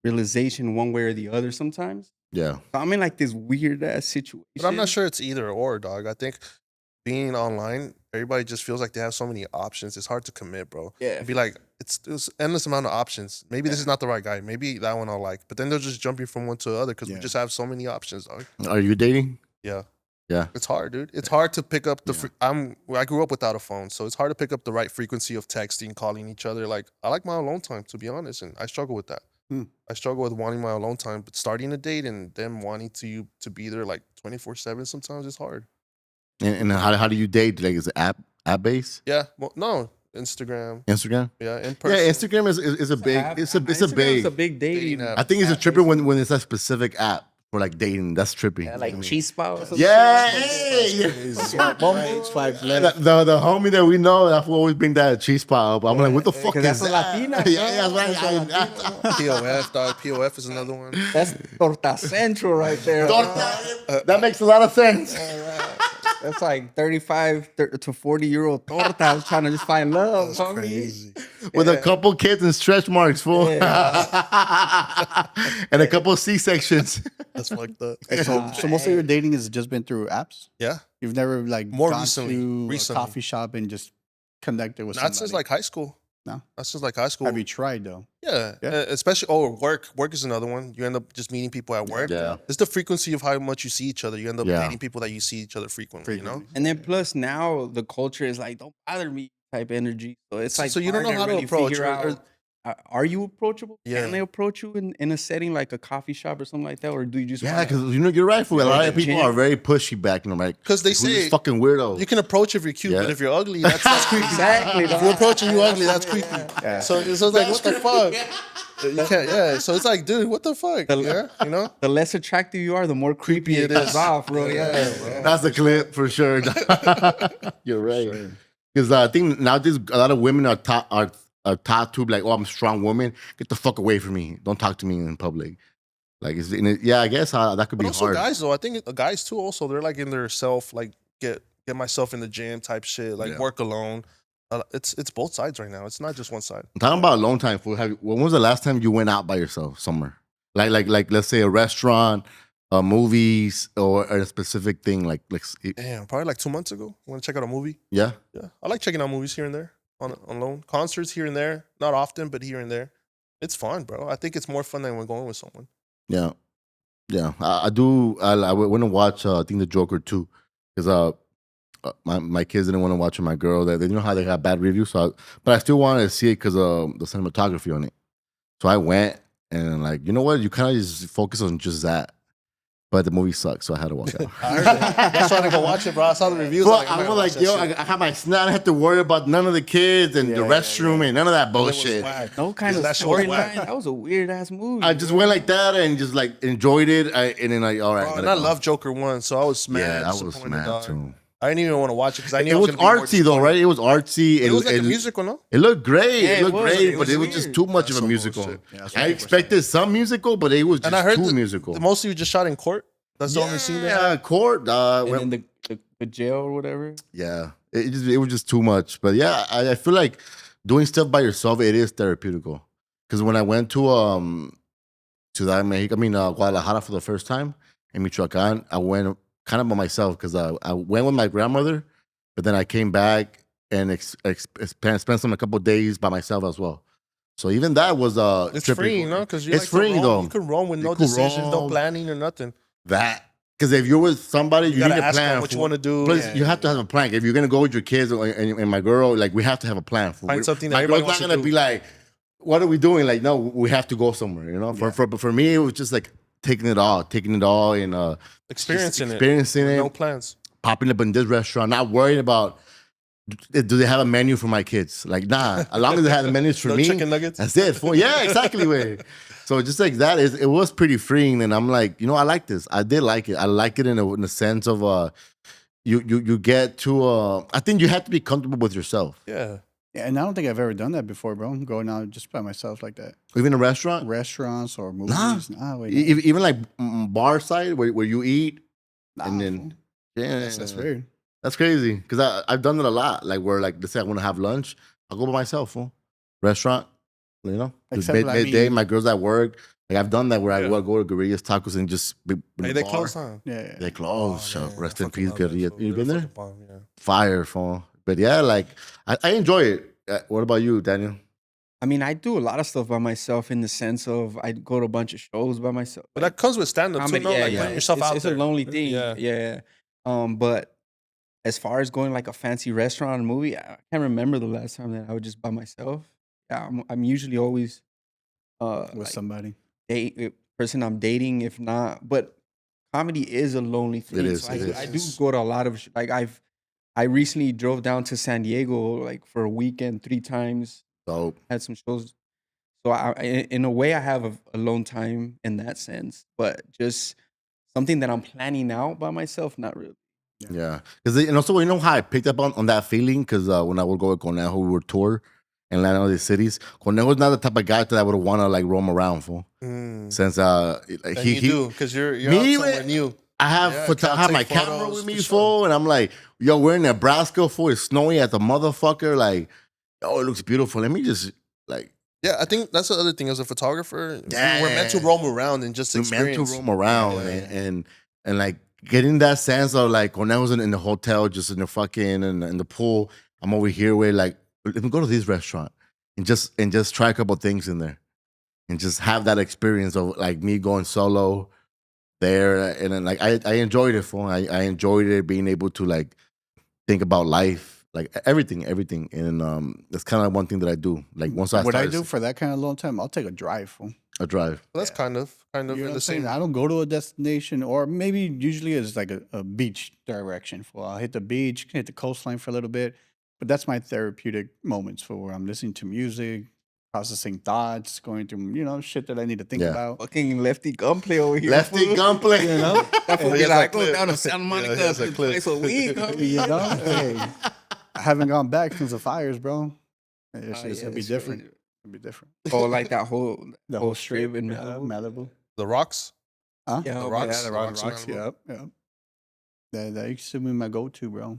realization one way or the other sometimes. Yeah. So I'm in like this weird ass situation. But I'm not sure it's either or, dog. I think being online, everybody just feels like they have so many options. It's hard to commit, bro. Yeah. It'd be like, it's endless amount of options. Maybe this is not the right guy. Maybe that one I'll like. But then they'll just jump you from one to the other because we just have so many options, dog. Are you dating? Yeah. Yeah. It's hard, dude. It's hard to pick up the. I grew up without a phone, so it's hard to pick up the right frequency of texting, calling each other. Like I like my alone time, to be honest, and I struggle with that. I struggle with wanting my alone time, but starting a date and them wanting to be there like 24/7 sometimes it's hard. And how do you date? Like, is it app based? Yeah. Well, no. Instagram. Instagram. Yeah. In person. Yeah, Instagram is a big. It's a big dating app. I think it's a tripper when it's a specific app for like dating. That's trippy. Yeah, like Chispa or something. Yeah. Swipe right, swipe left. The homie that we know, that will always bring that cheese spot up. I'm like, what the fuck is that's a that? Latina. Yeah, that's right. POF, dog. POF is another one. That's Torta Central right there. That makes a lot of sense. That's like 35 to 40-year-old tortas trying to just find love. That's crazy. With a couple kids and stretch marks, fool. And a couple C-sections. That's fucked up. So most of your dating has just been through apps? Yeah. You've never like More gone recently. to Recently. a coffee shop and just connected with Not somebody? since like high school. No? Not since like high school. Have you tried though? Yeah. Yeah. Especially work. Work is another one. You end up just meeting people at work. Yeah. It's the frequency of how much you see each other. You end up Yeah. dating people that you see each other frequently, you know? And then plus now the culture is like, don't bother me type energy. So it's like, So you don't know hard how to really approach, figure or- out, are you approachable? Yeah. Can they approach you in a setting like a coffee shop or something like that? Or do you just Yeah, wanna- because you're right, fool. A lot the of people gym. are very pushy back, right? 'Cause they Who's say this fucking weirdo. You can approach if you're cute, Yeah. but if you're ugly, that's creepy. Exactly. If you're approaching you ugly, that's creepy. Yeah. So it's like, what the fuck? You can't, yeah. So it's like, dude, what the fuck? Yeah, you know? The less attractive you are, the more creepy it is. is off, bro. Yeah, bro. That's a clip for sure. You're right. Because I think nowadays a lot of women are taught to be like, oh, I'm a strong woman. Get the fuck away from me. Don't talk to me in public. Like, yeah, I guess that could But be also hard. guys, though, I think guys too. Also, they're like in their self, like get myself in the gym type shit, like Yeah. work alone. It's both sides right now. It's not just one side. I'm talking about alone time. Fool. When was the last time you went out by yourself somewhere? Like let's say a restaurant, movies, or a specific thing. Like Damn, probably like 2 months ago. Want to check out a movie? yeah. Yeah, I like checking out movies here and there on loan. Concerts here and there, not often, but here and there. It's fun, bro. I think it's more fun than when going with someone. Yeah, yeah. I do. I went to watch. I think the Joker 2, because my kids didn't want to watch it. My girl, they know how they got bad reviews. But I still wanted to see it because of the cinematography on it. So I went and like, you know what? You kind of just focus on just that. But the movie sucks, so I had to walk out. I heard that. That's why I go watch it, bro. I saw the reviews. Well, I was like, yo, I have my snack. I don't have to worry about none of the kids and the restroom and none of that bullshit. No kind of That shit was whack. storyline. That was a weird ass movie. I just went like that and just like enjoyed it. And then like, all right. Bro, gotta and I go. love Joker 1, so I was mad. Yeah, I was disappointed, mad dog. too. I didn't even want to watch it because I knew It was gonna be more artsy though, right? It was artsy. It was like a musical, no? It looked great. Yeah, it it looked was. great, It but was it was weird. just too much of a That's some musical. bullshit. Yeah, that's I 100%. expected some musical, but it was just And I heard too musical. most of you just shot in court. That's the only scene. Yeah, court. and then the jail or whatever. Yeah, it was just too much. But yeah, I feel like doing stuff by yourself, it is therapeutical. Because when I went to Guadalajara for the first time in Michoacan, I went kind of by myself because I went with my grandmother, but then I came back and spent a couple of days by myself as well. So even that was It's trippy. free, you know, because It's free though. You can roam with You no could decisions, no roam. planning or nothing. That because if you're with somebody, you gotta need a ask them plan. what you wanna do. Plus, Yeah, you have to have a plan. If you're gonna go with your kids and my girl, like we have to have a plan. Find something that my everybody girl's not wants to gonna do. be like, "What are we doing?" Like, no, we have to go somewhere. You know. For me, it was just like taking it all, and Experiencing it, with no plans. popping up in this restaurant, not worrying about do they have a menu for my kids? Like, nah, as long as they have the menus for No me, chicken nuggets? that's it. Yeah, exactly. Way. So just like that, it was pretty freeing, and I'm like, I like this. I did like it. I like it in a sense of you get to I think you have to be comfortable with yourself. Yeah. Yeah, and I don't think I've ever done that before, bro. Going out just by myself like that. Even a restaurant, Restaurants or movies. Wait, even like bar side where you eat, and then fool. yeah, That's weird. That's crazy because I've done it a lot. Like where like let's say I want to have lunch, I'll go by myself. Fool. Restaurant, Except, midday. My girl's at work. Like I've done that where I will go to Guerrillas Tacos and just Hey, they close, huh? Yeah. They close. Oh, Rest I in fucking peace, love that Guerrillas. food. You They're been there? fucking bomb, yeah. Fire, phone. But yeah, like I enjoy it. What about you, Daniel? I mean, I do a lot of stuff by myself in the sense of I go to a bunch of shows by myself. But that comes with stand-up too, Comedy, no? Like putting yourself out it's there. a lonely thing. Yeah. Yeah. But as far as going like a fancy restaurant or movie, I can't remember the last time that I was just by myself. Yeah, I'm usually always With like somebody. person I'm dating, if not. But comedy is a lonely thing. It is. So It I is. do go to a lot of I recently drove down to San Diego like for a weekend 3 times. So Had some shows. So in a way, I have a alone time in that sense, but just something that I'm planning out by myself, not really. yeah, because and also how I picked up on that feeling because when I would go with Conejo, we would tour and land on these cities. Conejo's not the type of guy that I would want to like roam around for. Since like, And he you do because you're me, out somewhere new. I have Yeah, I have my take camera photos with me, for fool, and I'm like, yo, we're in Nebraska, fool. It's snowy at the motherfucker. Like, oh, it looks beautiful. Let me just like. Yeah, I think that's the other thing as a photographer. Yeah. We're meant to roam around and just We're experience. meant to roam around and like getting that sense of like when I was in the hotel, just in the fucking in the pool. I'm over here where like let me go to this restaurant and just try a couple things in there and just have that experience of like me going solo there and then like I enjoyed it for I enjoyed it being able to like think about life. Like everything, and that's kind of one thing that I do. Like once I What I started do for that kind of long time, I'll take a drive. Fool. a drive, Well, that's kind of You know in what I'm the saying? same. I don't go to a destination, or maybe usually it's like a beach direction. For I'll hit the beach, hit the coastline for a little bit, but that's my therapeutic moments for where I'm listening to music, processing thoughts, going through shit that I need to think Yeah. about. Fucking Lefty Gunplay over here. Lefty fool. gunplay. You know, That fool He be has like, that I go clip. down to Santa Monica he has that clip. twice a week. homie. you know. Hey, I haven't gone back since the fires, bro. It's Oh, just, yeah, it'll be it's different. really- It'll be different. Oh, like that whole The whole strip in yeah, Malibu. Malibu. The rocks. Huh? Yeah, The rocks. Yeah, the The rocks rocks. in Malibu. Yep. That used to be my go-to, bro.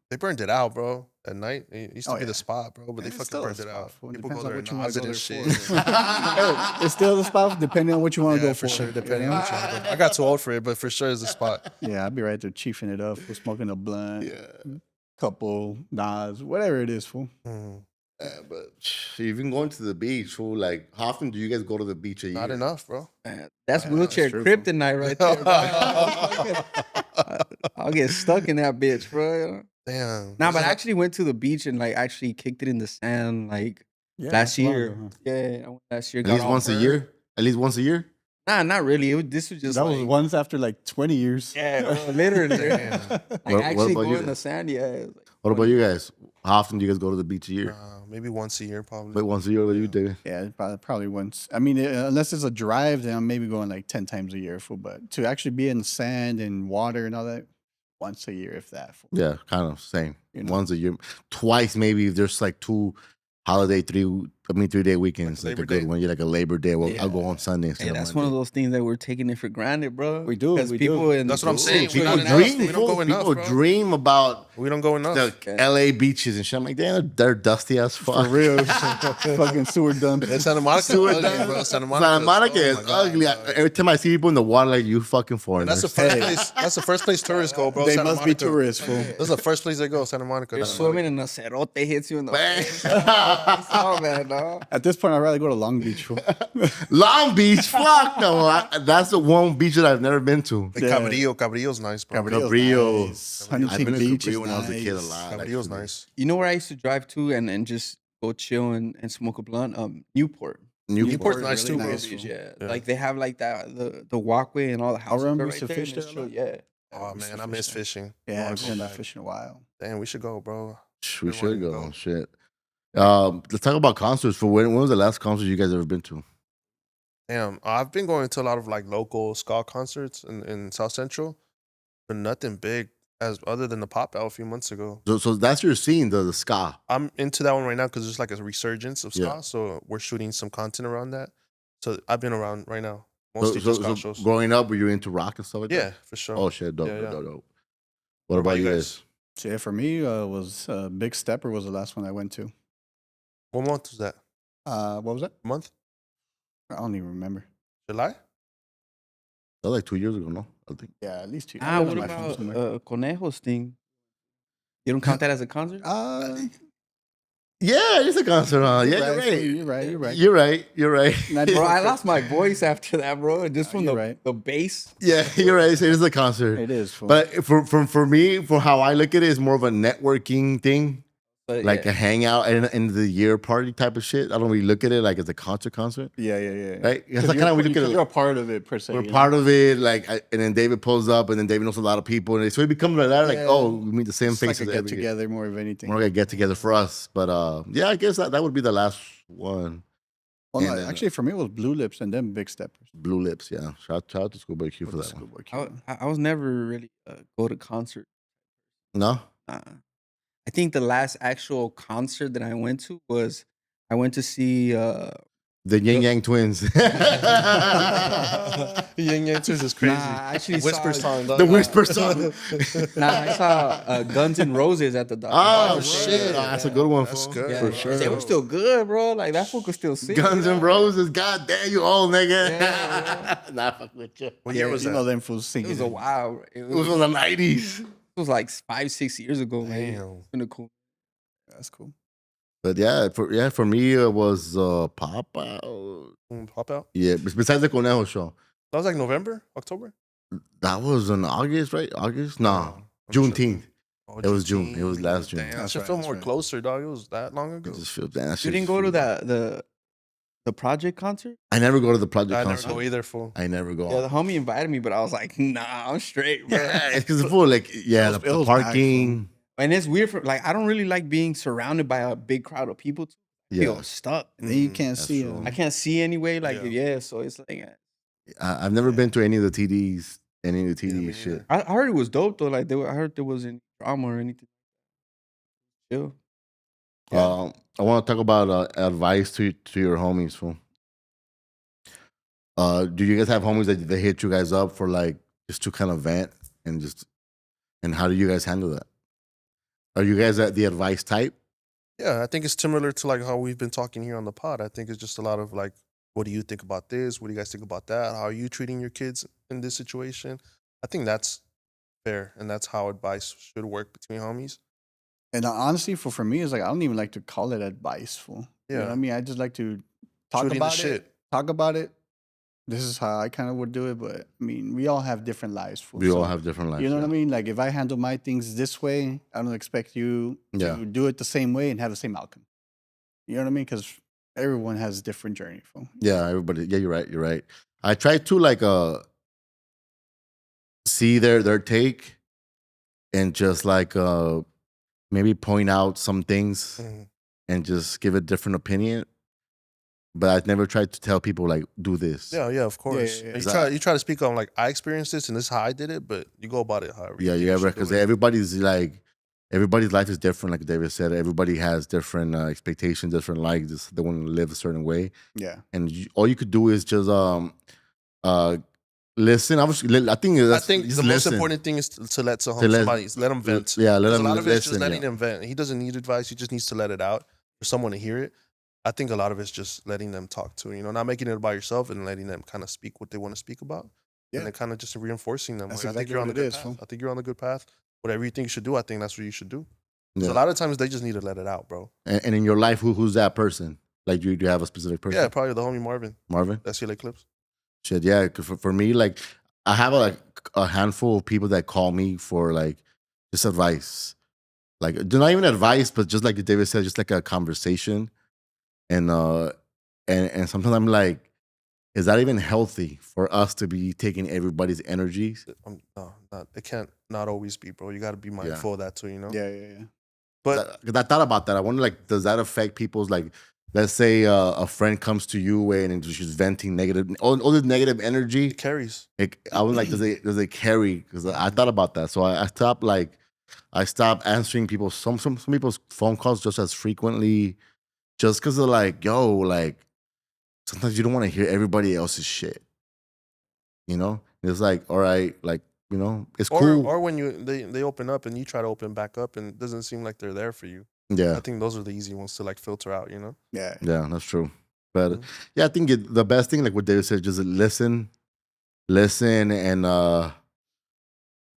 They burned it out, bro. At night, it used to Oh, be yeah. the spot, bro. But they It's fucking still a burned it spot, out. fool. People Depends go on there what and you wanna Oz it go and there shit. for. Hey, it's still the spot, depending on what you want to Yeah, go for sure. for. Depending on what you want. I got too old for it, but for sure it's the spot. Yeah, I'd be right there chiefing it up, for smoking a blunt, Yeah. couple, Nas, whatever it is, fool. Mm, But even going to the beach, fool, like how often do you guys go to the beach a year? not enough, bro. Man, that's Yeah, wheelchair that's true, fool. kryptonite right there. Bro. I'll get stuck in that bitch, bro. Damn. Nah, but I actually went to the beach and like actually kicked it in the sand like Yeah, last not long year. ago, huh? Yeah, I went last year. At got least all once a burned. year? At least once a year? Nah, not really. This was just That like, was once after like 20 years. yeah, bro, literally. Damn. Like What actually about go you? in the sand. Yeah. it was like What about 20. you guys? How often do you guys go to the beach a year? Maybe once a year, probably. Wait, once a year, what do you do? Yeah, probably once. I mean, unless it's a drive, then I'm maybe going like 10 times a year, fool. But to actually be in sand and water and all that, once a year, if that. Fool. Yeah, kind of same. You know? Once a year. Twice maybe if there's like 2 holiday, 3-day weekends. Like Labor a good Day. one. You're like a Labor Day. Well, I'll go Yeah. on Sunday instead Hey, of that's Monday. one of those things that we're taking it for granted, bro. We do, Because we people do. in That's what I'm the- saying. Ooh, We People not not enough. dream, We don't fool. go enough, People bro. dream about We don't go enough. the LA beaches and shit. I'm like, damn, they're dusty as fuck. For real. Fucking sewer dump. Yeah, Santa Monica, Sewer ugly, dump. bro. Santa Monica, Santa Monica oh is my God, ugly. dog. Every time I see people in the water, like you fucking And foreigners. that's the first place. That's the first place tourists go, bro. They Santa must be Monica. tourists, fool. That's the first place they go, Santa Monica. You're Santa swimming and a cerote hits you in the Bang. face. Oh man, no. At this point, I'd rather go to Long Beach. Fool. Long Beach, fuck no. That's the one beach that I've never been to. Like Cabrillo's nice, bro. Cabrillo. Nice. I've Huntington been to Beach Cabrillo is when I was a kid a nice. lot. Cabrillo's actually. nice. You know where I used to drive to and just go chill and smoke a blunt? Newport. Newport's nice really too, bro. nice. Yeah. Yeah. like they have like that the walkway and all the houses. remember are we used to there, fish and it's there a chill, lot. Yeah. Oh man, I miss fishing. Yeah, I wanna haven't go done that back. fish in a while. Damn, we should go, bro. We Been should wanting to go. go. Shit. Let's talk about concerts. For when was the last concert you guys ever been to? Damn, I've been going to a lot of like local ska concerts in South Central, but nothing big as other than the pop out a few months ago. So that's your scene, the ska. I'm into that one right now because there's like a resurgence of ska, Yeah. so we're shooting some content around that. So I've been around right now, So, mostly just ska so shows. growing up, were you into rock and stuff like Yeah, that? for sure. Oh shit, dope, Yeah, yeah. dope. What about you guys? So yeah, for me, was Big Stepper was the last one I went to. What month was that? What was that? Month? I don't even remember. July? That was like 2 years ago, no? I think. Yeah, at least 2. Ah, what about Conejos thing? You don't count that as a concert? Yeah, it's a concert. Yeah, You're right. You're right. Bro, I lost my voice after that, bro. Just from you're the bass. Yeah, you're right. It is a concert. It is. Fool. But for me, for how I look at it, it's more of a networking thing, But like yeah. a hangout and the year party type of shit. I don't really look at it like it's a concert, yeah. right? That's like kind of we look at You're a it. part of it per se. We're part of it, like, and then David pulls up, and then David knows a lot of people, and so it becomes like that. Like, Yeah. oh, we meet the same It's like faces a get every year. together more of anything. More like a get together for us. But yeah, I guess that would be the last one. Well, no, and then, actually, for me, it was Blue Lips and then Big Steppers. Blue Lips, yeah. Shout out to Schoolboy Q for With the that one. Schoolboy Q. I was never really go to concert. No, I think the last actual concert that I went to was I went to see the Yin Yang Twins. Yang Yang Twins is crazy. Nah, I actually Whisper saw song. The Whisper song. I saw Guns N' Roses at the Oh Oh, shit, shit. that's a good one. That's fool. good. Yeah, for sure. They were still good, bro. Like that fool could still sing. Guns you and know? Roses. God damn, you old nigga. Yeah, Nah, fuck with you. What year was you that? know them fools It singing. was a while. It It was was, from the 90s. it was like 5-6 years ago, man. Damn. It's been a cool. That's cool. But for me it was Pop Out. Pop out? Yeah, besides the Conejo show. That was like November, October? That was in August, right? August? No. I'm sure. Juneteenth. Oh, It was June. It was last June. Damn, That's should right, feel that's more right. closer, dog. It was that long ago. It just feels damn. You didn't go to the project concert? I never go to the project I never concert. go either, fool. I never go. Yeah, the homie invited me, but I was like, nah, I'm straight, bro. Yeah, it's because it's full. Like, yeah, It the was parking. And it's weird for like I don't really like being surrounded by a big crowd of people. I Yeah, feel stuck. And then you can't That's see true. them. I can't see anyway. Like Yeah. yeah, so it's like I've never been to any of the TDs, any of the TD me shit. neither. I heard it was dope though. Like I heard there wasn't drama or anything. Chill. I want to talk about advice to your homies, fool. Do you guys have homies that they hit you guys up for like just to kind of vent and how do you guys handle that? Are you guys the advice type? Yeah, I think it's similar to like how we've been talking here on the pod. I think it's just a lot of like, what do you think about this? What do you guys think about that? How are you treating your kids in this situation? I think that's fair, and that's how advice should work between homies. And honestly, for me, it's like I don't even like to call it advice. Fool. You know Yeah. what I mean? I just like to talk Shooting the about it. shit. Talk about it. This is how I kind of would do it, but I mean, we all have different lives. Fool. We all So, have different lives. You know yeah. what I mean? Like if I handle my things this way, I don't expect you Yeah. to do it the same way and have the same outcome. You know what I mean? Because everyone has a different journey. Fool. Yeah, everybody. Yeah, you're right. You're right. I try to like see their take and just like maybe point out some things Mhm. and just give a different opinion. But I've never tried to tell people like do this. Yeah, of course. yeah. You try to speak on like I experienced this and this is how I did it, but you go about it however. Yeah, think yeah, should do because it. everybody's life is different. Like David said, everybody has different expectations, different likes. They want to live a certain way, Yeah. and all you could do is just listen. I think the most listen. important thing is to let let them vent. Yeah, let 'Cause them a lot of it's just listen. letting Yeah. him vent. He doesn't need advice. He just needs to let it out for someone to hear it. I think a lot of it's just letting them talk to, not making it about yourself and letting them kind of speak what they want to speak about. Yeah. And then kind of just reinforcing them. That's Like, I think exactly you're on what the it good is, path. fool. I think you're on the good path. Whatever you think you should do, I think that's what you should do. 'Cause Yeah. a lot of times they just need to let it out, bro. And in your life, who's that person? Like, do you have a specific person? Yeah, probably the homie Marvin. Marvin? That's LA Clips. Shit, yeah. 'Cause for me, like, I have a handful of people that call me for like just advice. Like, not even advice, but just like David said, just like a conversation. And and sometimes I'm like, is that even healthy for us to be taking everybody's energies? No, it can't not always be, bro. You got to be mindful of that too, you know? Yeah. But 'Cause I thought about that. I wonder, like, does that affect people's, like, let's say a friend comes to you and she's venting negative, all this negative energy. it carries. I was like, does it carry? Because I thought about that. So I stopped answering people, some people's phone calls just as frequently, just because they're like, yo, like, sometimes you don't want to hear everybody else's shit. You know? It's like, all right, like, you know, it's cool. Or when they open up and you try to open back up and it doesn't seem like they're there for you. Yeah. I think those are the easy ones to like filter out, you know? Yeah. Yeah, that's true. But yeah, I think the best thing, like what David said, just listen, and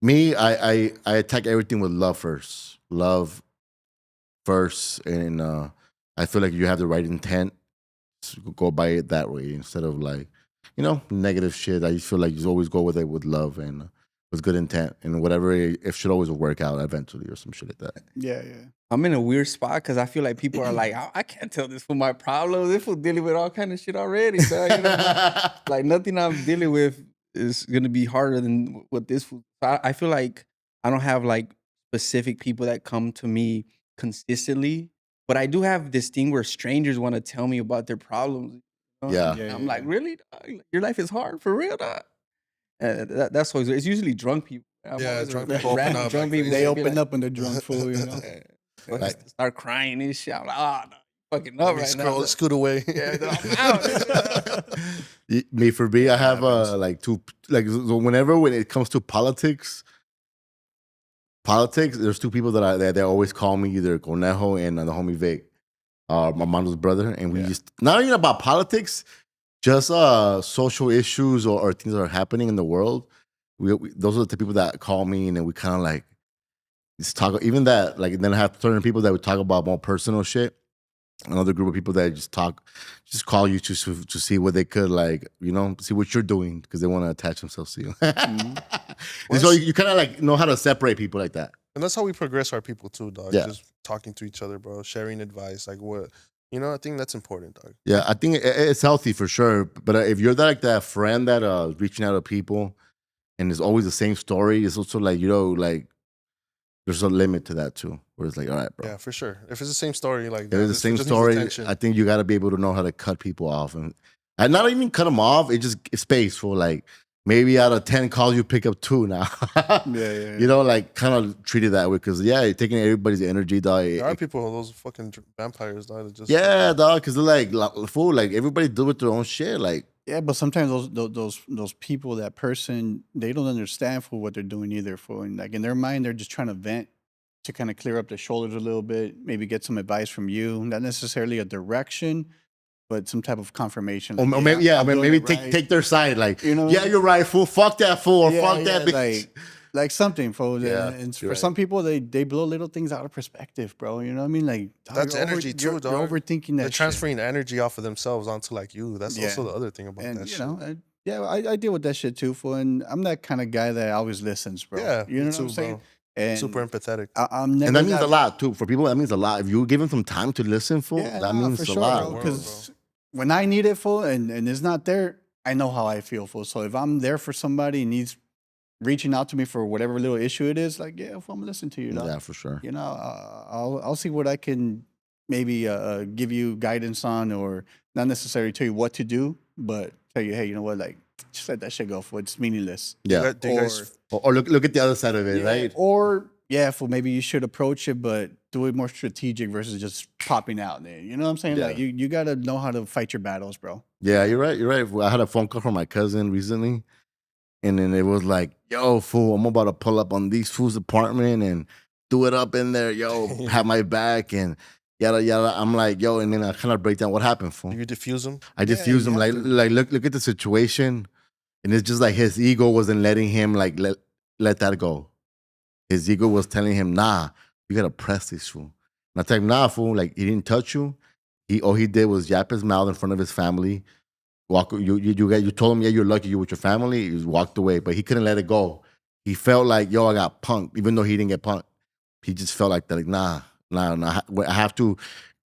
me, I attack everything with love first. Love first, and I feel like you have the right intent to go by it that way instead of like, you know, negative shit. I feel like you always go with it with love and with good intent, and whatever it should always work out eventually or some shit like that. Yeah. I'm in a weird spot because I feel like people are like, I can't tell this for my problems. This fool dealing with all kind of shit already. So, you know, like nothing I'm dealing with is gonna be harder than what this fool. So I feel like I don't have like specific people that come to me consistently, but I do have this thing where strangers want to tell me about their problems. You know? Yeah. And I'm like, really? Dog? Your life is hard for real, dog? That's always. It's usually drunk people. I'm Yeah, always drunk around people open random up, drunk like, people. They be open like, up when they're drunk, fool, you know? Like- start crying and shit. I'm like, no, fucking up right now. Scoot away. Yeah, I'm out. For me, I have like two, like, so when it comes to politics, there's two people that they always call me, either Conejo and the homie Vic, my mom's brother, and we just, not even about politics, just social issues or things that are happening in the world. We those are the people that call me, and then we kind of like just talk. Even that, like, then I have certain people that would talk about more personal shit. Another group of people that just call you to see what they could, like, you know, see what you're doing because they want to attach themselves to you. And so you kind of like know how to separate people like that. And that's how we progress our people too, dog. Yeah. Just talking to each other, bro. Sharing advice, like what, you know. I think that's important, dog. Yeah, I think it's healthy for sure. But if you're that friend that reaching out to people and it's always the same story, it's also like, you know, like there's a limit to that too. Where it's like, all right, bro. Yeah, for sure. If it's the same story, like If it's the same just needs story, attention. I think you got to be able to know how to cut people off, and not even cut them off. It just space for, like, maybe out of 10 calls you pick up 2 now. Yeah. You know, like, kind of treat it that way because you're taking everybody's energy, dog. There are people, those fucking vampires, dog. That just Yeah, dog, because they're like fool. Like, everybody do with their own shit. Like, Yeah, but sometimes those people, that person, they don't understand for what they're doing either. For, and like in their mind, they're just trying to vent to kind of clear up their shoulders a little bit, maybe get some advice from you, not necessarily a direction, but some type of confirmation. or Like, maybe I'm doing maybe it right. take their side. Like, You know? yeah, you're right, fool. Fuck that fool. Or fuck that bitch. like something, for Yeah, and for you're right. some people, they blow little things out of perspective, bro. You know what I mean? Like, dog, That's you're energy too, you're dog. overthinking that. They're shit. transferring energy off of themselves onto like you. That's Yeah. also the other thing about And that you shit. know, I deal with that shit too, fool. And I'm that kind of guy that always listens, bro. Yeah, you know me what I'm too, saying? bro. And Super empathetic. I'm never. And that means that- a lot too. For people, that means a lot. If you give them some time to listen, fool, Yeah, that nah, means for a sure, lot. bro. Bro. Because when I need it, fool, and it's not there, I know how I feel, fool. So if I'm there for somebody and needs reaching out to me for whatever little issue it is, like, yeah, fool, I'm listening to you, dog. Yeah, for sure. You know, I'll see what I can maybe give you guidance on, or not necessarily tell you what to do, but tell you, hey, you know what, like, just let that shit go, for it's meaningless. Yeah. Do you guys Or look at the other side of it, Yeah, right? Or for maybe you should approach it, but do it more strategic versus just popping out there. You know what I'm saying? Yeah. Like you got to know how to fight your battles, bro. Yeah, you're right. You're right. I had a phone call from my cousin recently, and then it was like, "Yo, fool, I'm about to pull up on these fools' apartment and do it up in there. Yo, have my back and yada yada." I'm like, "Yo," and then I kind of break down what happened, fool. do you diffuse them? I just Yeah, used you him have like look at the situation, and it's just like his ego wasn't letting him like let that go. His ego was telling him, "Nah, you gotta press this fool." And I tell him, "Nah, fool, like he didn't touch you. All he did was yap his mouth in front of his family. You told him, yeah, you're lucky you're with your family. He just walked away, but he couldn't let it go. He felt like, yo, I got punked, even though he didn't get punked. He just felt like that, like, nah. I have to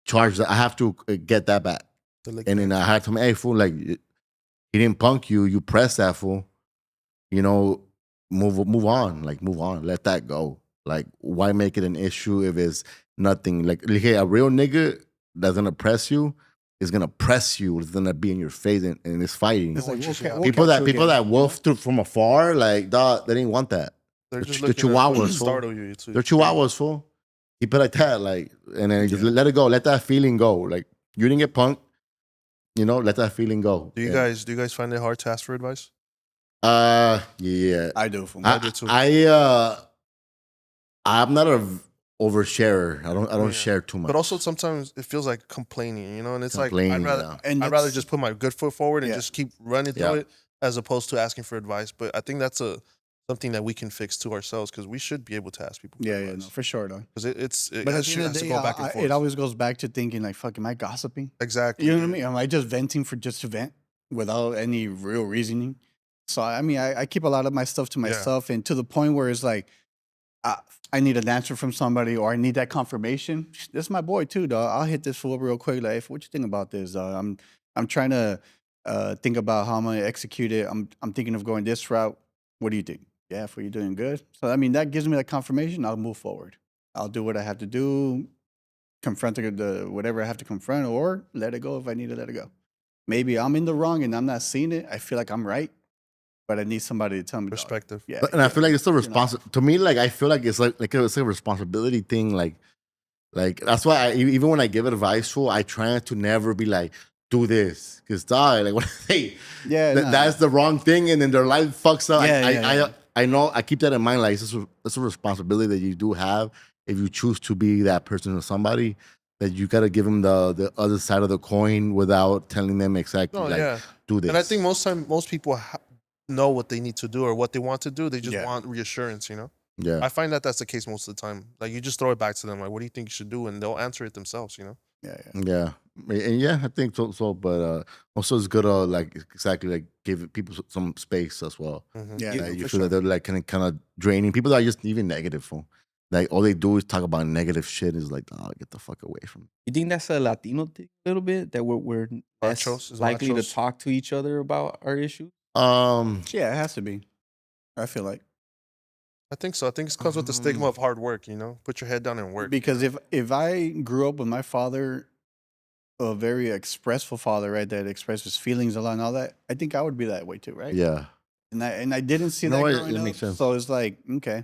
charge that. I have to get that back. And then I had to, hey, fool, like, he didn't punk you. You pressed that fool. You know, move on. Like, move on. Let that go. Like, why make it an issue if it's nothing? Like, hey, a real nigga that's gonna press you is gonna press you. It's gonna be in your face and it's fighting. It's like, People that wolf through from afar, like, dog, they didn't want that. They're just the Chihuahuas, startle you. They're Chihuahuas, fool. Keep it like that, like, and then just let it go. Let that feeling go. Like, you didn't get punked. You know, let that feeling go. Do you guys find it hard to ask for advice? Yeah, I do. I do too. I'm not a oversharer. I don't share too much. But also sometimes it feels like complaining, you know, and it's like Complaining, I'd rather just put my good foot forward and just keep running through Yeah. it as opposed to asking for advice. But I think that's something that we can fix to ourselves because we should be able to ask people. No, for sure, though. Because it But at has the end of the to day, go back and forth. it always goes back to thinking like, "Fuck, am I gossiping?" Exactly. You know what I mean? Am I just venting for just to vent without any real reasoning? So I mean, I keep a lot of my stuff to myself, and to the point where it's like, I need an answer from somebody, or I need that confirmation. This is my boy too, dog. I'll hit this fool real quick. Like, what you think about this? I'm trying to think about how I'm gonna execute it. I'm thinking of going this route. What do you think? Yeah, for you doing good. So I mean, that gives me that confirmation. I'll move forward. I'll do what I have to do, confront the whatever I have to confront, or let it go if I need to let it go. Maybe I'm in the wrong and I'm not seeing it. I feel like I'm right, but I need somebody to tell me. Perspective. Yeah, And I feel like it's a to me. Like, I feel like it's it's a responsibility thing. Like that's why even when I give advice, I try to never be like, do this, because dog, like, what hey, that's the wrong thing, and then their life fucks up. I know. I keep that in mind. Like, it's a responsibility that you do have if you choose to be that person or somebody. That you gotta give them the other side of the coin without telling them exactly do this. And I think most people know what they need to do or what they want to do. They just want reassurance, you know. Yeah, I find that that's the case most of the time. Like, you just throw it back to them, like, what do you think you should do, and they'll answer it themselves, you know. Yeah, and I think so. But also, it's good to like exactly like give people some space as well. Mm-hmm. You feel that they're like kind of draining people that are just even negative. Like, all they do is talk about negative shit. Is like, oh, get the fuck away from me. You think that's a Latino thing a little bit, that we're less likely to talk to each other about our issues? Yeah, it has to be. I feel like. I think so. I think it comes with the stigma of hard work, you know? Put your head down and work. Because if I grew up with my father, a very expressful father, right, that expresses feelings a lot and all that, I think I would be that way too, right? Yeah. And I didn't see that growing up, makes sense. So it's like, okay,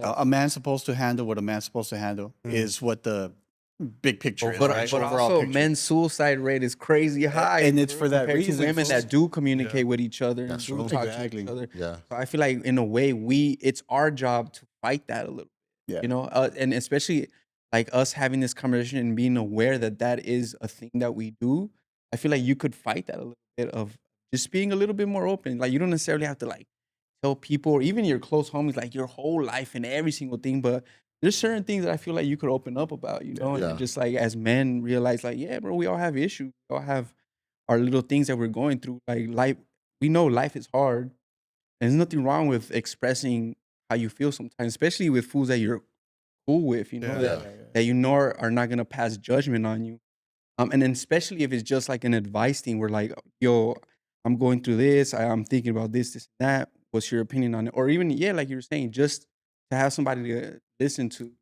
a man's supposed to handle what a man's supposed to handle is what the big picture is, right? But also, men's suicide rate is crazy high, and it's for that reason. To women that do communicate with each other and do talk to each other. Yeah. So I feel like, in a way, it's our job to fight that a little. You know, and especially like us having this conversation and being aware that that is a thing that we do. I feel like you could fight that a little bit of just being a little bit more open. Like, you don't necessarily have to like tell people or even your close homies like your whole life and every single thing, but there's certain things that I feel like you could open up about, you know, and just like as men realize like, yeah, bro, we all have issues. We all have our little things that we're going through. Like, life, we know life is hard. And there's nothing wrong with expressing how you feel sometimes, especially with fools that you're cool with, you know, that you know are not going to pass judgment on you. And then especially if it's just like an advice thing where like, yo, I'm going through this. I'm thinking about this, that. What's your opinion on it? Or even, like you were saying, just to have somebody to listen to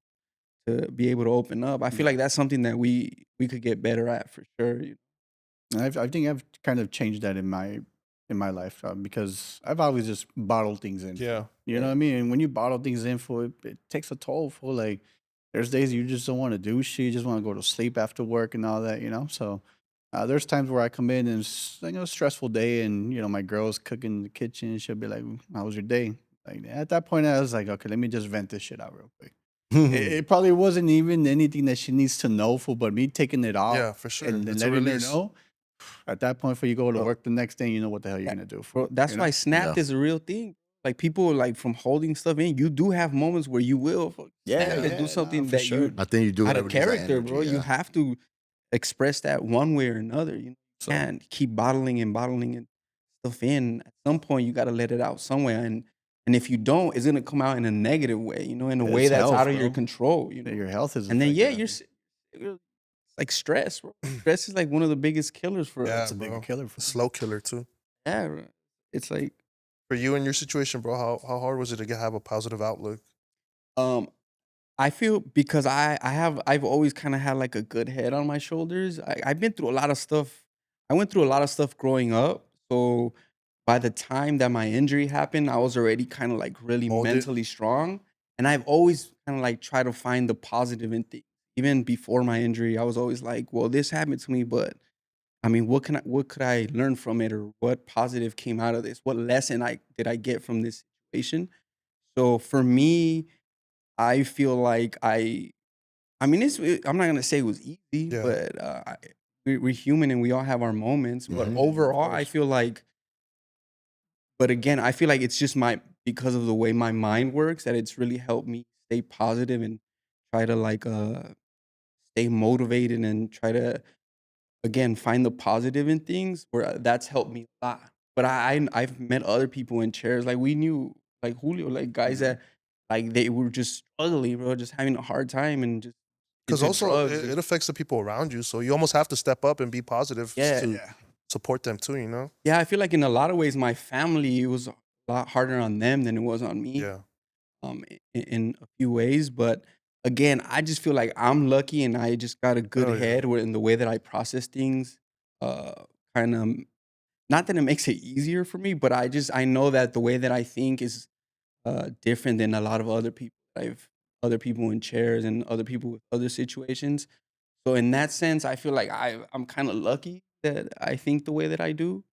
be able to open up. I feel like that's something that we could get better at for sure. You know? I think I've kind of changed that in my life because I've always just bottled things in. Yeah. You know what I mean? And when you bottle things in, it takes a toll. Like, there's days you just don't want to do shit. You just want to go to sleep after work and all that, you know? So there's times where I come in and it's like a stressful day and, you know, my girl's cooking in the kitchen. She'll be like, how was your day? Like, at that point, I was like, okay, let me just vent this shit out real quick. It probably wasn't even anything that she needs to know but me taking it off. Yeah, for sure. And then letting her know. At that point, before you go to work the next day, you know what the hell you're going to do. Bro, that's why Snapped is a real thing. Like, people, like, from holding stuff in, you do have moments where you will snap and do something that you I think you do out of character, bro. You have to express that one way or another. You So can't keep bottling and stuff in. At some point, you got to let it out somewhere. And if you don't, it's gonna come out in a negative way. In a way it's that's health, out of your bro. control. Your health is And then affected. you're it's like stress, bro. Stress is like one of the biggest killers for Yeah, us. It's a bigger bro. killer for Slow killer too. Yeah, bro. It's like For you in your situation, bro, how hard was it to have a positive outlook? um I feel because I've always kind of had like a good head on my shoulders. I've been through a lot of stuff. I went through a lot of stuff growing up. So by the time that my injury happened, I was already kind of like really Molded? mentally strong. And I've always kind of like tried to find the positive in things. Even before my injury, I was always like, well, this happened to me, but I mean, what could I learn from it, or what positive came out of this? What lesson I get from this situation? So for me, I feel like I mean, I'm not gonna say it was easy, Yeah. but we're human and we all have our moments. But Mhm. overall, I course. feel like, but again, I feel like it's just because of the way my mind works that it's really helped me stay positive and try to like stay motivated and try to again find the positive in things. Where that's helped me a lot. But I've met other people in chairs like we knew like Julio, like guys Mhm. that like they were just struggling, bro, just having a hard time and just Because into also drugs. it affects the people around you, so you almost have to step up and be positive Yeah. to Yeah. support them too. You know? Yeah, I feel like in a lot of ways, my family, it was a lot harder on them than it was on me, Yeah. in a few ways. But again, I just feel like I'm lucky and I just got a good Hell yeah. head in the way that I process things. Kind of not that it makes it easier for me, but I know that the way that I think is different than a lot of other people. Other people in chairs and other people with other situations. So in that sense, I feel like I'm kind of lucky that I think the way that I do.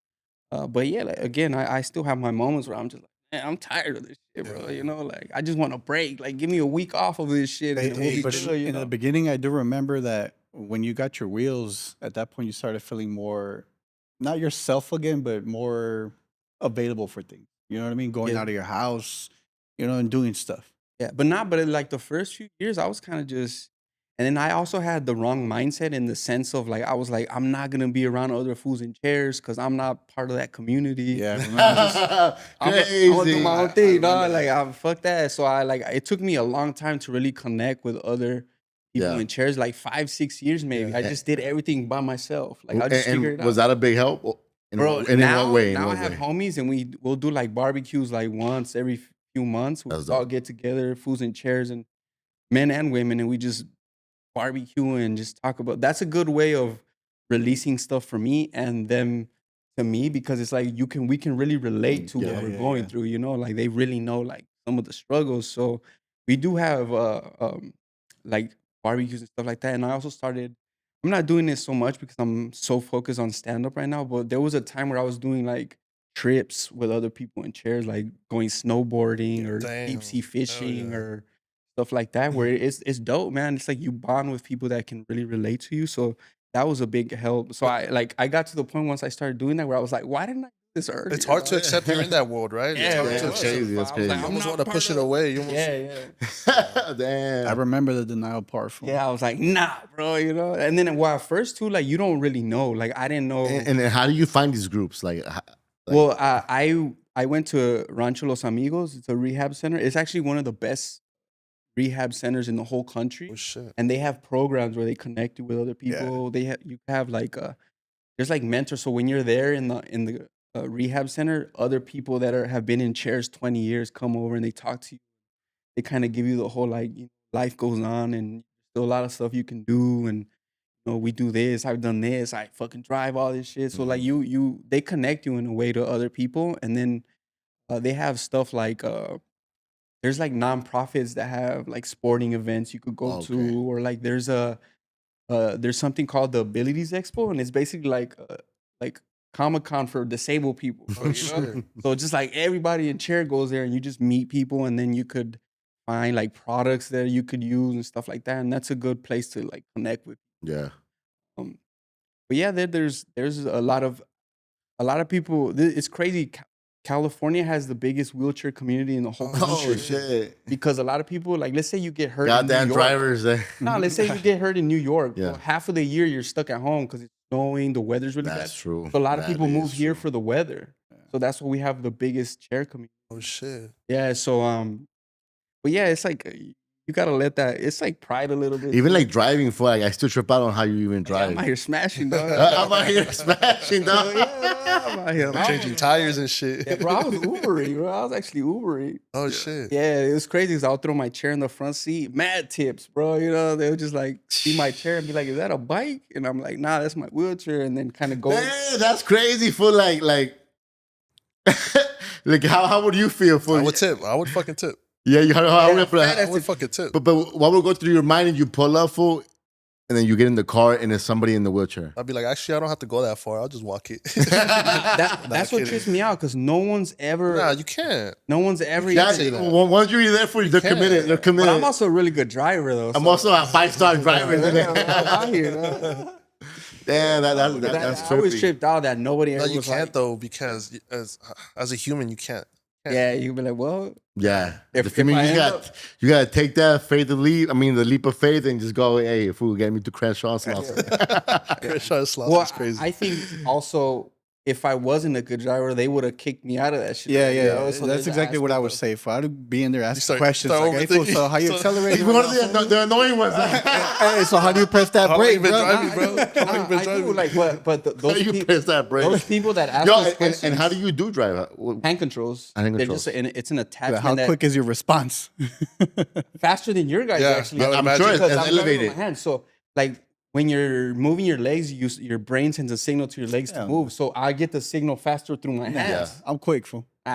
But yeah, like, again, I still have my moments where I'm just like, man, I'm tired of this shit, bro. Yeah. Like I just want a break. Like, give me a week off of this shit, and we'll be But good. in the beginning, I do remember that when you got your wheels, at that point, you started feeling more, not yourself again, but more available for things. You know what I mean? Going Yeah. out of your house, and doing stuff. Yeah, but like the first few years, I was kind of just, and then I also had the wrong mindset in the sense of like I was like, I'm not gonna be around other fools in chairs because I'm not part of that community. Yeah, I remember. I'm gonna do my own I thing, remember dog. Like, that. fuck that. So it took me a long time to really connect with other people Yeah. in chairs, like 5, 6 years maybe. Yeah. I just did everything by myself. Like, I just figured it And was out. that a big help? Bro, In what way? In now I what have way? homies and we'll do like barbecues like once every few months. We That's all dope. get together, fools in chairs and men and women, and we just barbecue and just talk about. That's a good way of releasing stuff for me and them to me because it's like we can really relate to what Yeah. we're Yeah, going yeah. through. Like they really know like some of the struggles. So we do have like barbecues and stuff like that. And I also started. I'm not doing this so much because I'm so focused on stand up right now. But there was a time where I was doing like trips with other people in chairs, like going snowboarding or deep Damn. sea Hell fishing yeah. or stuff like that, where it's dope, man. It's like you bond with people that can really relate to you. So that was a big help. So I got to the point once I started doing that where I was like, why didn't I do this earlier? It's hard to dog? accept you're in that world, right? It's Yeah, hard man, to it was. accept. crazy. That's I was like, crazy. You I'm almost not want to part push it of. away. You almost, Yeah. Damn. I remember the denial part from. Yeah, I was like, nah, bro, And then at first too, like you don't really know. Like I didn't know. And then how do you find these groups? Well, I went to Rancho Los Amigos. It's a rehab center. It's actually one of the best rehab centers in the whole country. oh shit. And they have programs where they connect you with other Yeah. people. You have like there's like mentors. So when you're there in the rehab center, other people that have been in chairs 20 years come over and they talk to you. They kind of give you the whole like life goes on and still a lot of stuff you can do and we do this. I've done this. I fucking drive all this shit. So like they connect you in a way to other people, and then they have stuff like there's like nonprofits that have like sporting events you could go to, Okay. or like there's something called the Abilities Expo, and it's basically like Comic-Con for disabled people. Oh shit. So just like everybody in chair goes there, and you just meet people, and then you could find like products that you could use and stuff like that, and that's a good place to like connect with. Yeah. Um, but yeah, there's a lot of people. It's crazy. California has the biggest wheelchair community in the whole country. Oh shit! Because a lot of people, like, let's say you get hurt. Goddamn in New York. drivers there. No, let's say you get hurt in New York. Yeah. Well, half of the year you're stuck at home because it's snowing, the weather's really That's bad. true. So a lot of That people move is here true. for the weather. So that's why we have the biggest chair community. Oh shit. Yeah. So but yeah, it's like you gotta let that. It's like pride a little bit. Even too. like driving for like I still trip out on how you even Yeah, I'm drive. out here smashing, dog. I'm out here smashing, dog. I'm out here Changing tires and shit. Yeah, bro, I was Ubering, bro. I was actually Ubering. Oh shit. Yeah, it was crazy because I'll throw my chair in the front seat. Mad tips, bro. You know, they would just like see my chair and be like, "Is that a bike?" And I'm like, "Nah, that's my wheelchair." And then kind of go. Man, that's crazy for like like how would you feel for I would tip. I would fucking tip. Yeah, you how Yeah, would I would fucking tip. but what would go through your mind and you pull up fool, and then you get in the car and there's somebody in the wheelchair. I'd be like, actually, I don't have to go that far. I'll just walk it. That's what trips me out because no one's ever. Nah, you can't. No one's ever. That, say that. once you're there for, they're committed. They're But committed. I'm also a really good driver though. I'm so- also a 5-star driver. Yeah, I'm out here, dog. Damn, that's I was trippy. tripped out that nobody No, ever you was can't like, though, because as a human, you can't. yeah, you'd be like, well, Yeah. If I mean, I you end got up- you got to take that faith of leap. I mean, the leap of faith, and just go. Hey, if we get me to Crenshaw, Crenshaw Slough well, is crazy. I think also if I wasn't a good driver, they would have kicked me out of that shit. Yeah, you yeah. know? So That's there's exactly that what I aspect would of- say. For I'd be in there asking start- questions start like, "Hey, fool, overthinking. so how you So- accelerate? One of the annoying ones. Hey, so how do you press that How long brake, you been bro? driving, Nah, bro? I do. How long you been I do, driving? like, but How those, you peop- press that brake? those people that ask Yo, those questions, and how do you do drive? hand controls? Hand They're controls. just it's an Yeah, attachment how that quick is your response? faster than your guys Yeah, actually. I would I'm imagine. sure it's Because I'm driving with elevated. my hands. So like when you're moving your legs, your brain sends a signal to your legs Yeah. to move. So I get the signal faster through my hands. I'm quick, fool. Bro,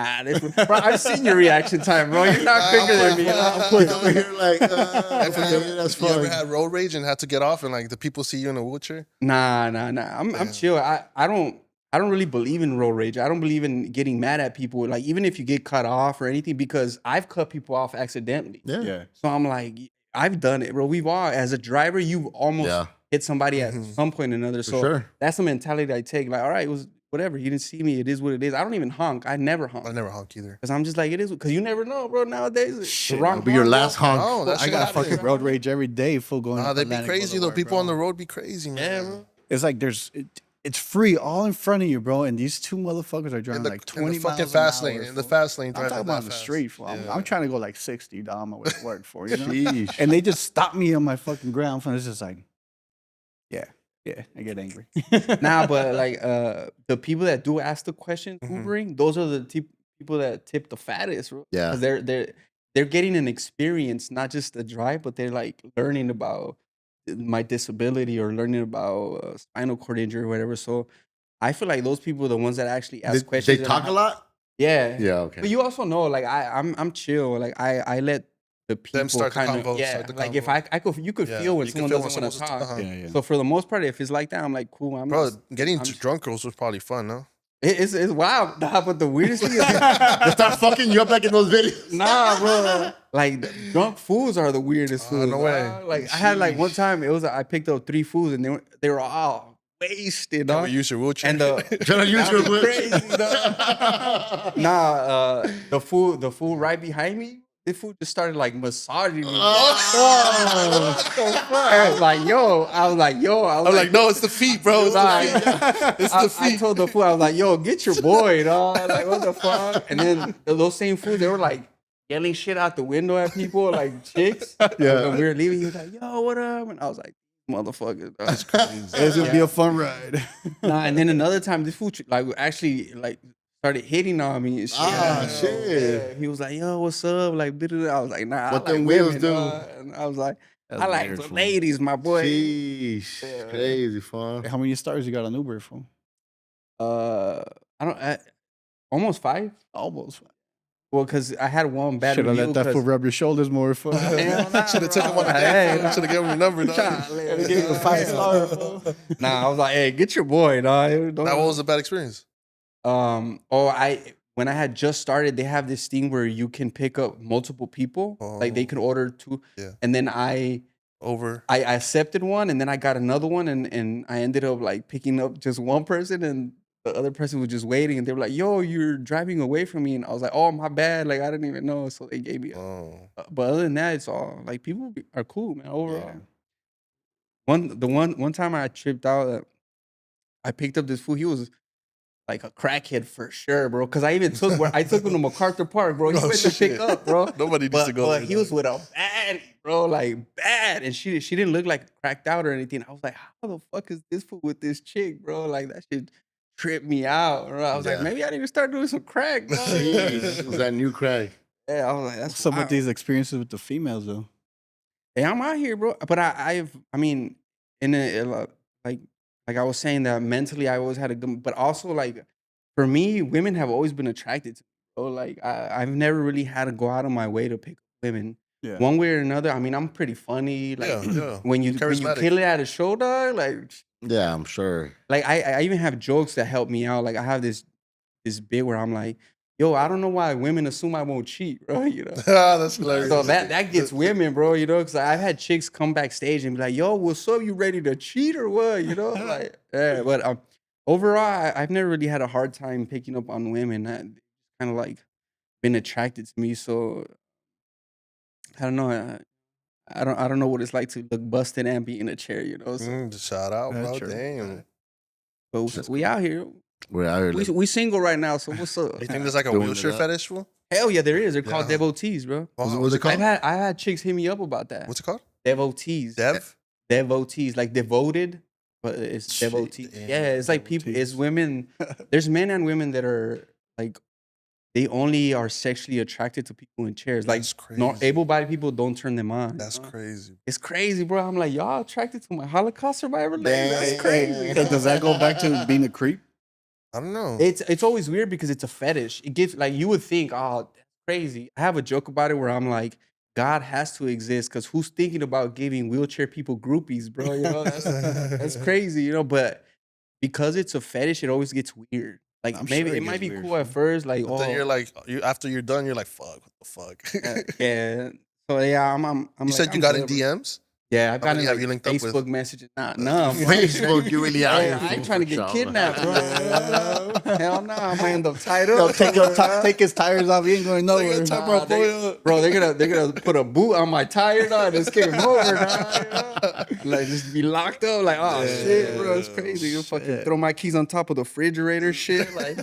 I've seen your reaction time, bro. You're not quicker than me. I'm quick over here, like, If that's you ever fun. had road rage and had to get off, and like the people see you in a wheelchair? Nah. I'm chill. I don't really believe in road rage. I don't believe in getting mad at people. Like even if you get cut off or anything, because I've cut people off accidentally. Yeah. So I'm like, I've done it, bro. We've all, as a driver, you've almost Yeah. hit somebody at Mhm. some point or another. For So sure. that's the mentality I take. Like, all right, it was whatever. You didn't see me. It is what it is. I don't even honk. I never honk. I never honk either. Because I'm just like, it is. Because you never know, bro. Nowadays, Shit, the wrong that'll be your honk, last bro. honk. No, that I shit got happens. fucking road rage every day, full going. Nah, up they be Atlantic crazy though. Boulevard, People on bro. the road be crazy, man. Yeah, bro. It's like it's free all in front of you, bro, and these two motherfuckers are In driving the, like in 20 the fucking miles fast an hour, lane. In the fool. fast lane, I'm driving talking that about the fast. street, fool. Yeah. I'm trying to go like 60 down my way to work for you know. Sheesh. And they just stop me on my fucking ground, and it's just like, yeah, I get angry. Nah, but like the people that do ask the question, Mhm. Ubering, those are the people that tip the fattest, bro. Yeah. 'Cause they're getting an experience, not just a drive, but they're like learning about my disability or learning about spinal cord injury or whatever. So I feel like those people are the ones that actually ask They questions. they and talk I- a lot. Yeah. Yeah. Okay. But you also know, like I'm chill. Like I let the people start the kind of convo, start the like if convo. you could Yeah, feel when you can someone feel doesn't when want to someone's- talk. uh-huh. So for the most part, if it's like that, I'm like, cool. I'm Bro, not- getting I'm- drunk girls was probably fun, no? It's wild, nah, but the weirdest thing is They start fucking you up like in those videos. nah, bro. Like the drunk fools are the weirdest fools. no way. dog. Like I had like one time I picked up 3 fools and they were all wasted. Can Dog. we use your wheelchair? And Trying to use that your was whip. crazy, dog. the fool right behind me. This fool just started like massaging me. Oh. I was like, yo. I'm like, no, it's the feet, bro. It's Nah, the feet. It's the I feet. told the fool, I was like, yo, get your boy, dog. Like, what the fuck? And then those same fools, they were like yelling shit out the window at people, like chicks. Yeah. When we were leaving, he was like, yo, what up? And I was like, motherfucker. That's It's gonna be a fun ride. Nah, and then another time, this fool like actually like started hitting on me and shit. Ah, shit. Yeah. He was like, yo, what's up? Like, I was like, nah, What I like them wheels women, do? dog. And I was like, That's I like weird, the fool. ladies, my boy. Sheesh. Yeah. Crazy fun. How many stars you got on Uber for? Almost 5. Almost. Well, because I had one bad Should have review. let that 'cause- fool rub your shoulders more. Fool. Hell nah, Should have took him on a Hey, date. Should have given him your number. dog. Golly, Give him a 5-star. fool. Nah, I was like, hey, get your boy, dog. Don't- Now, what was a bad experience? When I had just started, they have this thing where you can pick up multiple people. Like they Oh. could order 2. Yeah. And then I Over. accepted one and then I got another one and I ended up like picking up just one person and the other person was just waiting, and they were like, "Yo, you're driving away from me," and I was like, "Oh, my bad. Like I didn't even know." So they gave me. But other than that, it's all like people are cool, man. Overall, Yeah. one time I tripped out. I picked up this fool. He was like a crackhead for sure, bro. Because I even took him to MacArthur Park, bro. He went to pick up, bro. Nobody needs to go But there. he was with a bad, bro, like bad, and she didn't look like cracked out or anything. I was like, how the fuck is this fool with this chick, bro? Like that shit tripped me out, bro. I was like, Yeah. maybe I need to start doing some crack, bro. Jeez, was that new crack? Yeah, I was like, that's Some wild. of these experiences with the females though. Hey, I'm out here, bro. But I mean, in like I was saying that mentally I always had a good, but also like for me, women have always been attracted to me, bro. Like I've never really had to go out of my way to pick up women. Yeah. One way or another. I mean, I'm pretty funny. Like Yeah. when you Charismatic. kill it at a show, dog, Yeah, I'm sure. like I even have jokes that help me out. Like I have this bit where I'm like, yo, I don't know why women assume I won't cheat, bro. You know. That's hilarious. So that gets women, bro, you know, because I've had chicks come backstage and be like, yo, what's up? You ready to cheat or what? You know, like, yeah, but overall, I've never really had a hard time picking up on women. I kind of like been attracted to me. So I don't know. I don't know what it's like to look busted and be in a chair, you know. So, Shout out, That's bro. true. Damn. but we out here. We're out here. We single right now. So what's up? You think there's like a Doing it wheelchair up. fetish, fool? Hell yeah, there is. They're called Yeah. devotees, bro. What's it called? I had chicks hit me up about that. What's it called? Devotees. Devotees, like devoted, but it's Shit, devotees. damn. Yeah, it's like people, it's Devotees. women. There's men and women that are like, they only are sexually attracted to people in chairs. Like, That's no, crazy. able-bodied people don't turn them on. That's you know? crazy. It's crazy, bro. I'm like, y'all attracted to my Holocaust survivor? Like, that's Damn. crazy. Hey, does that go back to being a creep? I don't know. It's always weird because it's a fetish. It gives like you would think, oh, that's crazy. I have a joke about it where I'm like, God has to exist because who's thinking about giving wheelchair people groupies, bro? You know, that's crazy, you know. But because it's a fetish, it always gets weird. Like I'm maybe sure it it might be gets weird, cool at first, like But then you're like, after you're done, you're like, fuck, what the fuck? yeah. So yeah, I'm You like, said you I'm got in good, bro. DMs? Yeah, I've How gotten many have like you linked up with? Facebook messages. Nah, no, Facebook, you really out Hey, here. I ain't fool, trying to for get sure. kidnapped, bro. Hell no, I'm gonna end up tied Yo, up. take his tires off. He ain't going nowhere. Nah, bro, they're gonna put a boot on my tire, dog. Just get him over, dog. Like just be locked up. Like, oh shit, bro, it's crazy. You fucking Shit. throw my keys on top of the refrigerator, shit. Like,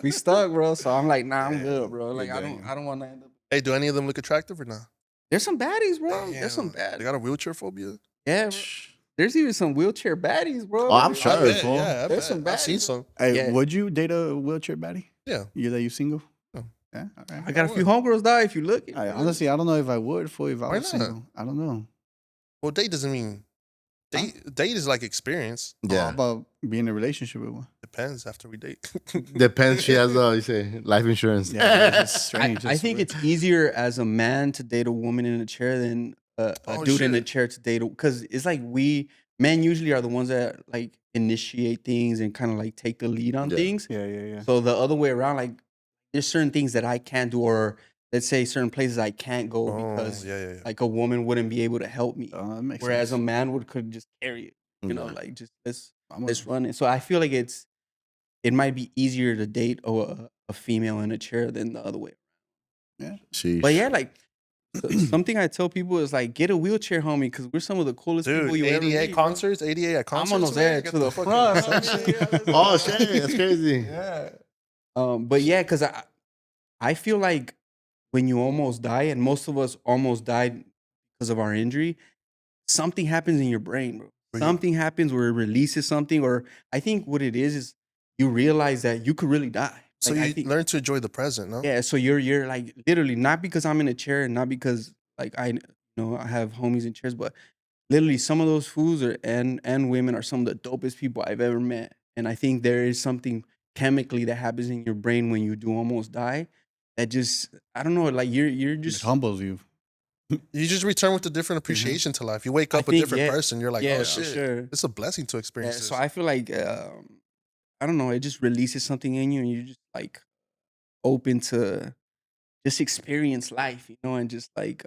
we stuck, bro. So I'm like, nah, I'm good, bro. Like, I don't want to end up. Hey, do any of them look attractive or not? There's some baddies, bro. There's some Damn. bad. They got a wheelchair phobia? Yeah, bro. There's even some wheelchair baddies, bro. Oh, I'm I sure. bet, fool. yeah, I There's bet. some I've seen baddies. some. Hey, Yeah. would you date a wheelchair baddie? Yeah. You single? No. Yeah. All right. I got a few homegirls, dog. If you look, Honestly, I don't know if I would if I Why was not? single. I don't know. Well, date doesn't mean date is like experience. How Yeah. about being in a relationship with one? Depends after we date. Depends. She has, you say, life insurance. Yeah, it's strange. I It's think weird. it's easier as a man to date a woman in a chair than a Oh, dude in a shit. chair to date, because it's like men usually are the ones that like initiate things and kind of like take the lead on Yeah. things. Yeah. So the other way around, like there's certain things that I can't do, or let's say certain places I can't go because yeah. like a woman wouldn't be able to help me, That makes whereas a sense. man could just carry it. You know, Yeah. like just I'm a- let's run it. So I feel like it might be easier to date a female in a chair than the other way. Sheesh. But yeah, like something I tell people is like, get a wheelchair, homie, because we're some of the coolest people Dude, you ever ADA meet, bro. concerts, ADA at concerts. I'm on those man, ads get to the fucking- front. homie. Oh, shit. That's crazy. Yeah. But yeah, because I feel like when you almost die, and most of us almost died because of our injury, something happens in your brain, bro. Where you- Something happens where it releases something, or I think what it is you realize that you could really die. So Like, I you think, learn to enjoy the present, no? yeah, so you're like literally, not because I'm in a chair and not because like I have homies in chairs, but literally some of those fools and women are some of the dopest people I've ever met. And I think there is something chemically that happens in your brain when you do almost die that just, I don't know, like you're It just humbles you. You just return with a different appreciation to life. You wake I up a think, different yeah. person. You're like, Yeah, oh for shit, sure. it's a blessing to Yeah, experience this. so I feel like I don't know, it just releases something in you and you're just like open to just experience life, and just like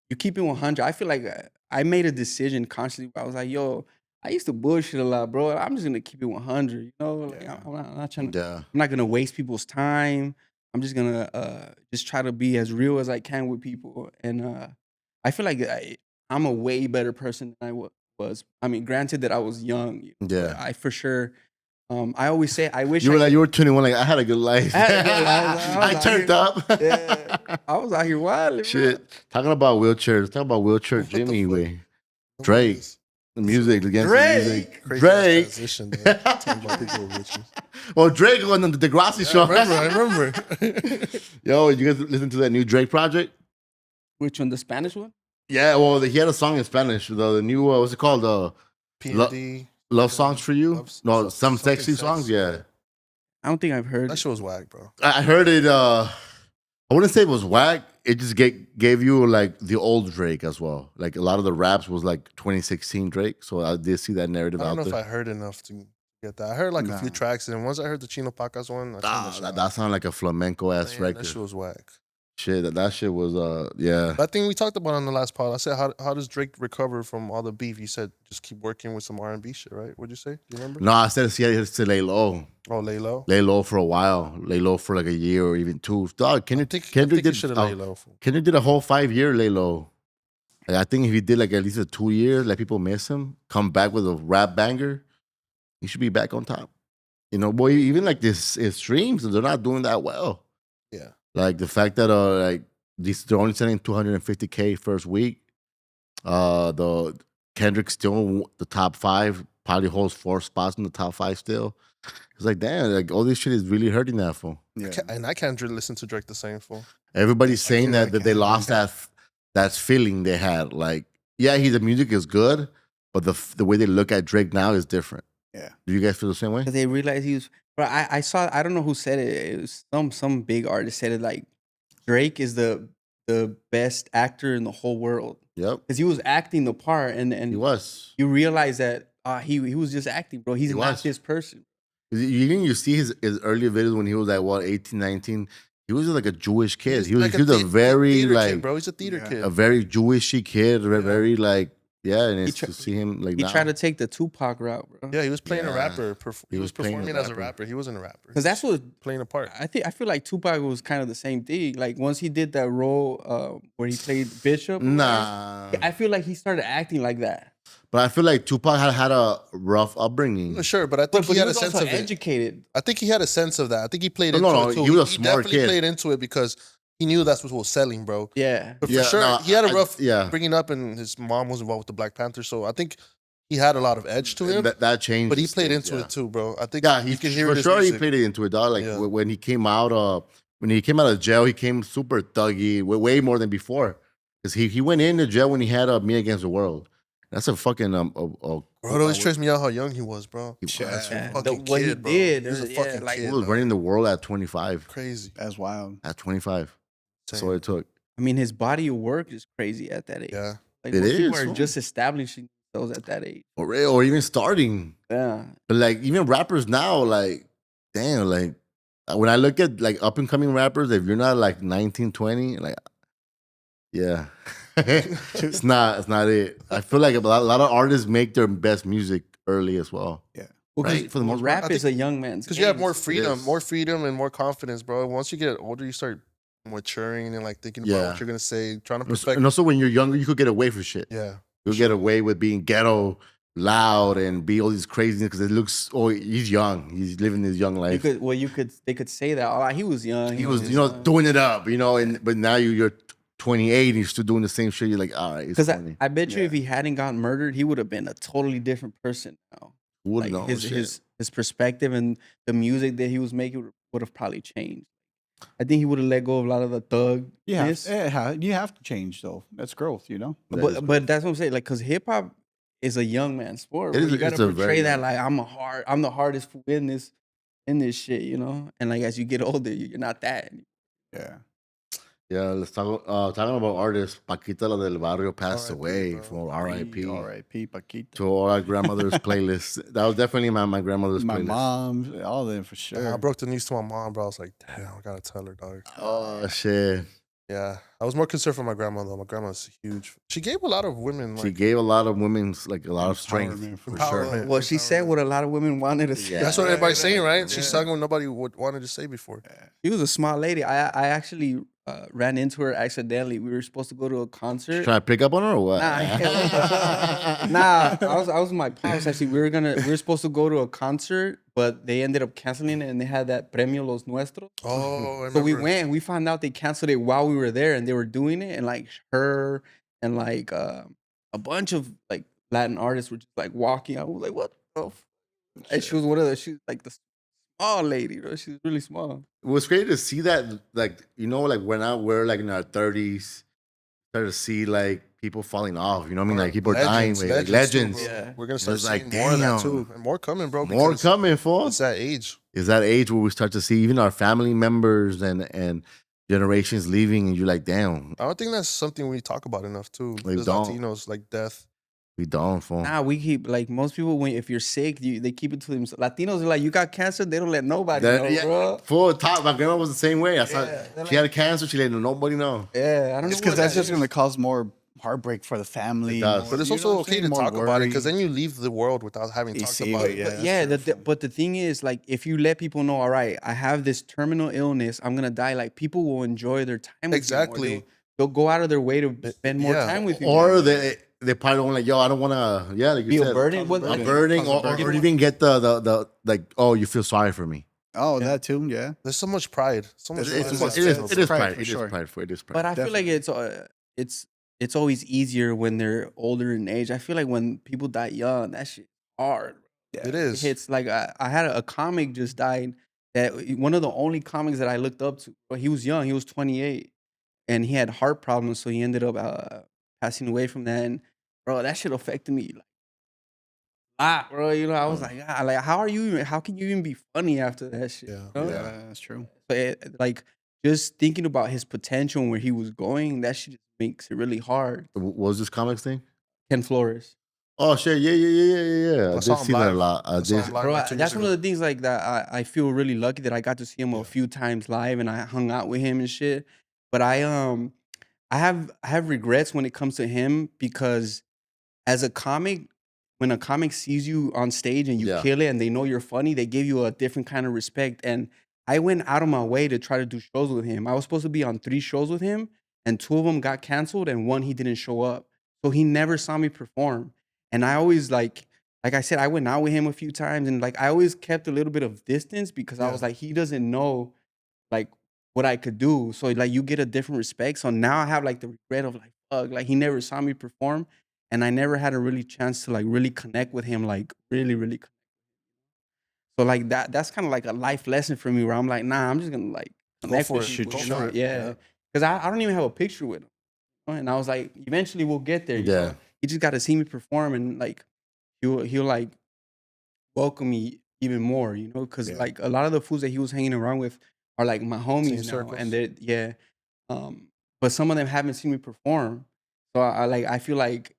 you keep it 100. I feel like I made a decision consciously where I was like, yo, I used to bullshit a lot, bro. I'm just gonna keep it 100. You know, like, Yeah. I'm not trying to. Yeah. I'm not gonna waste people's time. I'm just gonna just try to be as real as I can with people, and I feel like I'm a way better person than was. I mean, granted that I was young, but Yeah. I for sure. I always say I wish You were I like, could- you were 21. Like, I had a good life. I had a good life. I I was turned out up. yeah, I was out here wilding, Shit. Talking about wheelchairs. Talking about wheelchair What the Jimmy. fuck? Way. Drake. The music against Drake. the music. Crazy Drake. ass transition, though. Talking about people with witches. Well, Drake on the Degrassi show. I remember. Yo, you guys listen to that new Drake project? Which one? The Spanish one? Yeah, well, he had a song in Spanish. The new, what's it called? P&D. Love Songs for You? Love- No, some- some something sexy songs? sexy. Yeah. I don't think I've heard. That shit was whack, bro. I heard it. I wouldn't say it was whack. It just gave you like the old Drake as well. Like a lot of the raps was like 2016 Drake. So I did see that narrative I don't out know if there. I heard enough to get that. I heard like a few Nah. tracks, and once I heard the Chino Pacas one, I turned shit That sounded like a flamenco ass Man, record. that shit was whack. Shit, that shit was yeah. That thing we talked about on the last pod. I said, how does Drake recover from all the beef? You said just keep working with some R&B shit, right? What'd you say? Do you remember? No, I said he had to lay low. Oh, lay low. Lay low for a while. Lay low for like a year or even two. Dog, Kendrick I think he did should have lay low. Kendrick did a whole 5-year lay low. Like, I think if he did like at least a 2 years, like people miss him, come back with a rap banger, he should be back on top. You know, boy, even like this his streams, they're not doing that well. Yeah. Like the fact that like they're only selling 250K first week. The Kendrick still the top 5, probably holds 4 spots in the top 5 still. It's like, damn, like all this shit is really hurting that fool. Yeah. And I can't really listen to Drake the same fool. Everybody's saying I that they can't lost that feeling they had. Like, yeah, the music is good, but the way they look at Drake now is different. Yeah. Do you guys feel the same way? Because they realized he was. But I saw. I don't know who said it. It was some big artist said it. Like Drake is the best actor in the whole world Yep, because he was acting the part, and he was. you realize that he was just acting, bro. He's He not was. this person. You see his earlier videos when he was like, what, 18, 19? He was like a Jewish kid. He was like a very theater like kid, bro. He's a theater Yeah. kid. a very Jewishy kid, very like and it's tri- to see him like He now. tried to take the Tupac route, bro. Yeah, he was playing a Yeah. rapper. He He was was playing a performing as a rapper. rapper. He wasn't a rapper. Because that's what Playing a part. I feel like Tupac was kind of the same thing. Like once he did that role where he played Bishop, Nah, I feel like he started acting like that. but I feel like Tupac had a rough upbringing. Sure, but I think But he had a was sense also of it. educated. I think he had a sense of that. I think he played No, into no, it too. he was a smart definitely kid. played into it because he knew that's what was selling, bro. Yeah. But for Yeah, sure, no, he had a rough yeah. bringing up, and his mom was involved with the Black Panther, so I think he had a lot of edge to him. That changed. But he played things, into yeah. it too, bro. I think Yeah, you can hear for it in his sure he music. played it into it, dog. Like Yeah. when he came out of jail, he came super thuggy, way more than before. Because he went into jail when he had Me Against the World. That's a fucking Bro, it always trips me out how young he was, bro. He That's a Yeah, fucking what he kid, bro. did, He was a yeah, fucking like- kid. was dog. running the world at 25. Crazy. That's wild. At 25. That's what Insane. it took. I mean, his body of work is crazy at that age. Yeah. Like It most people is, are fool. just establishing themselves at that age. Or even starting. Yeah. But like even rappers now, like, damn, like when I look at like up and coming rappers, if you're not like 19, 20, like, yeah, it's not it. I feel like a lot of artists make their best music early as well. Well, 'cause Right, for the most rap part. I is a young man's Because you have game. more is. freedom and more confidence, bro. Once you get older, you start maturing and like thinking about Yeah. what you're gonna say, trying to And perfect. also when you're younger, you could get away for shit. Yeah. You'll get away with being ghetto, loud, and be all these craziness because it looks. Oh, he's young. He's living his young life. They could say that. Oh, he was young. He was, just you know, young." doing it up, you know, and but now you're 28 and you're still doing the same shit. You're like, all right, it's Because funny. I bet you Yeah. if he hadn't gotten murdered, he would have been a totally different person now. Would Like know his perspective and the music that he was making would have probably changed. I think he would have let go of a lot of the thug. You have to change though. That's growth, you know. But that's what I'm saying. Like, cause hip hop is a young man's sport. It Bro. is- You gotta it's a very portray that young- like I'm the hardest fool in this shit, you know. And like as you get older, you're not that. Yeah. Yeah, let's talk. Talking about artists, Paquita la del Barrio passed R.I.P., away bro. from R.I.P. R.I.P. Paquita. to all our grandmother's playlist. That was definitely my grandmother's My playlist. mom, all of them for Yeah, I sure. broke the news to my mom, bro. I was like, damn, I gotta tell her, dog. Oh shit! Yeah, I was more concerned for my grandma though. My grandma's huge. She gave a lot of women She like gave a lot of women like a lot of strength Empowerment for for sure. empowerment. Well, she said empowerment. what a lot of women wanted to say. Yeah. That's what everybody's saying, right? She's Yeah. talking what nobody wanted to say before. She was a smart lady. I actually ran into her accidentally. We were supposed to go to a She concert. trying to pick up on her or what? Nah, nah. I was with my pops actually. We were supposed to go to a concert, but they ended up canceling it, and they had that Premio Los Nuestros. Oh, I So we remember. went, and we found out they canceled it while we were there, and they were doing it, and like her and like a bunch of like Latin artists were just like walking. I was like, what the? And she was one of the she was like the small lady, bro. She was really small. It was great to see that, like, like when we're like in our 30s, start to see like people falling off. You know what I mean? Like people are dying, like legends. Too, bro. Yeah. We're gonna It's start like, seeing more of that damn. too, and more coming, bro. More because coming, fool. It's that age. Is that age where we start to see even our family members and generations leaving, and you're like, damn, I don't think that's something we talk about enough too. We As don't. Latinos, like death. we don't, fool. Nah, we keep like most people when if you're sick, they keep it to themselves. Latinos are like, you got cancer, they don't let nobody know, bro. Full top. My grandma was the same way. I saw they're she had a cancer. She let nobody know. Yeah, I don't know. It's because what that's that just is. going to cause more heartbreak for the family. It does. more- But it's you know also what I'm okay saying? to More talk about it because worry. then you leave the world without having You talked see about it, it. yeah. But yeah, that's true. but the thing is, like, if you let people know, all right, I have this terminal illness, I'm gonna die. Like, people will enjoy their time with you Exactly. more. They'll go out of their way to spend more yeah. time with you. Or they probably don't like, yo, I don't want to, like you be said, a burden. What, a burden, Cause a or burden. even get the like, oh, you feel sorry for me. Oh, that too, yeah. There's so much pride. So much It's- pride. it's- It is it's pride. pride It for is sure. pride. It is pride. But I feel like it's always easier when they're older in age. I feel like when people die young, that shit hard. It It is. hits like I had a comic just died. That one of the only comics that I looked up to. But he was young. He was 28, and he had heart problems, so he ended up passing away from that. And bro, that shit affected me like a lot, bro. You know, I was like, like, how can you even be funny after that shit? Yeah. You know? Yeah, that's true. So like just thinking about his potential and where he was going, that shit just makes it really hard. What was this comics thing? Ken Flores. Oh shit! Yeah. I saw did him see that a live. lot. I I saw did. him live Bro, like 2 years that's one ago. of the things like that I feel really lucky that I got to see him a few times live and I hung out with him and shit. But I have regrets when it comes to him because as a comic, when a comic sees you on stage and you Yeah. kill it and they know you're funny, they give you a different kind of respect. And I went out of my way to try to do shows with him. I was supposed to be on 3 shows with him, and 2 of them got canceled, and 1 he didn't show up. So he never saw me perform. And I always like I said, I went out with him a few times, and like I always kept a little bit of distance because I Yeah. was like, he doesn't know like what I could do. So like you get a different respect. So now I have like the regret of like, fuck, like he never saw me perform. And I never had a really chance to like really connect with him, like really, really. So like that's kind of like a life lesson for me where I'm like, nah, I'm just gonna like connect for with it. people, Go you for know? it. Yeah. Because I don't even have a picture with him. You know? And I was like, eventually we'll get there. You Yeah. know? He just got to see me perform and like he'll like welcome me even more, you know? Because Yeah. like a lot of the fools that he was hanging around with are like my homies now. circles. And they yeah. But some of them haven't seen me perform. So I feel like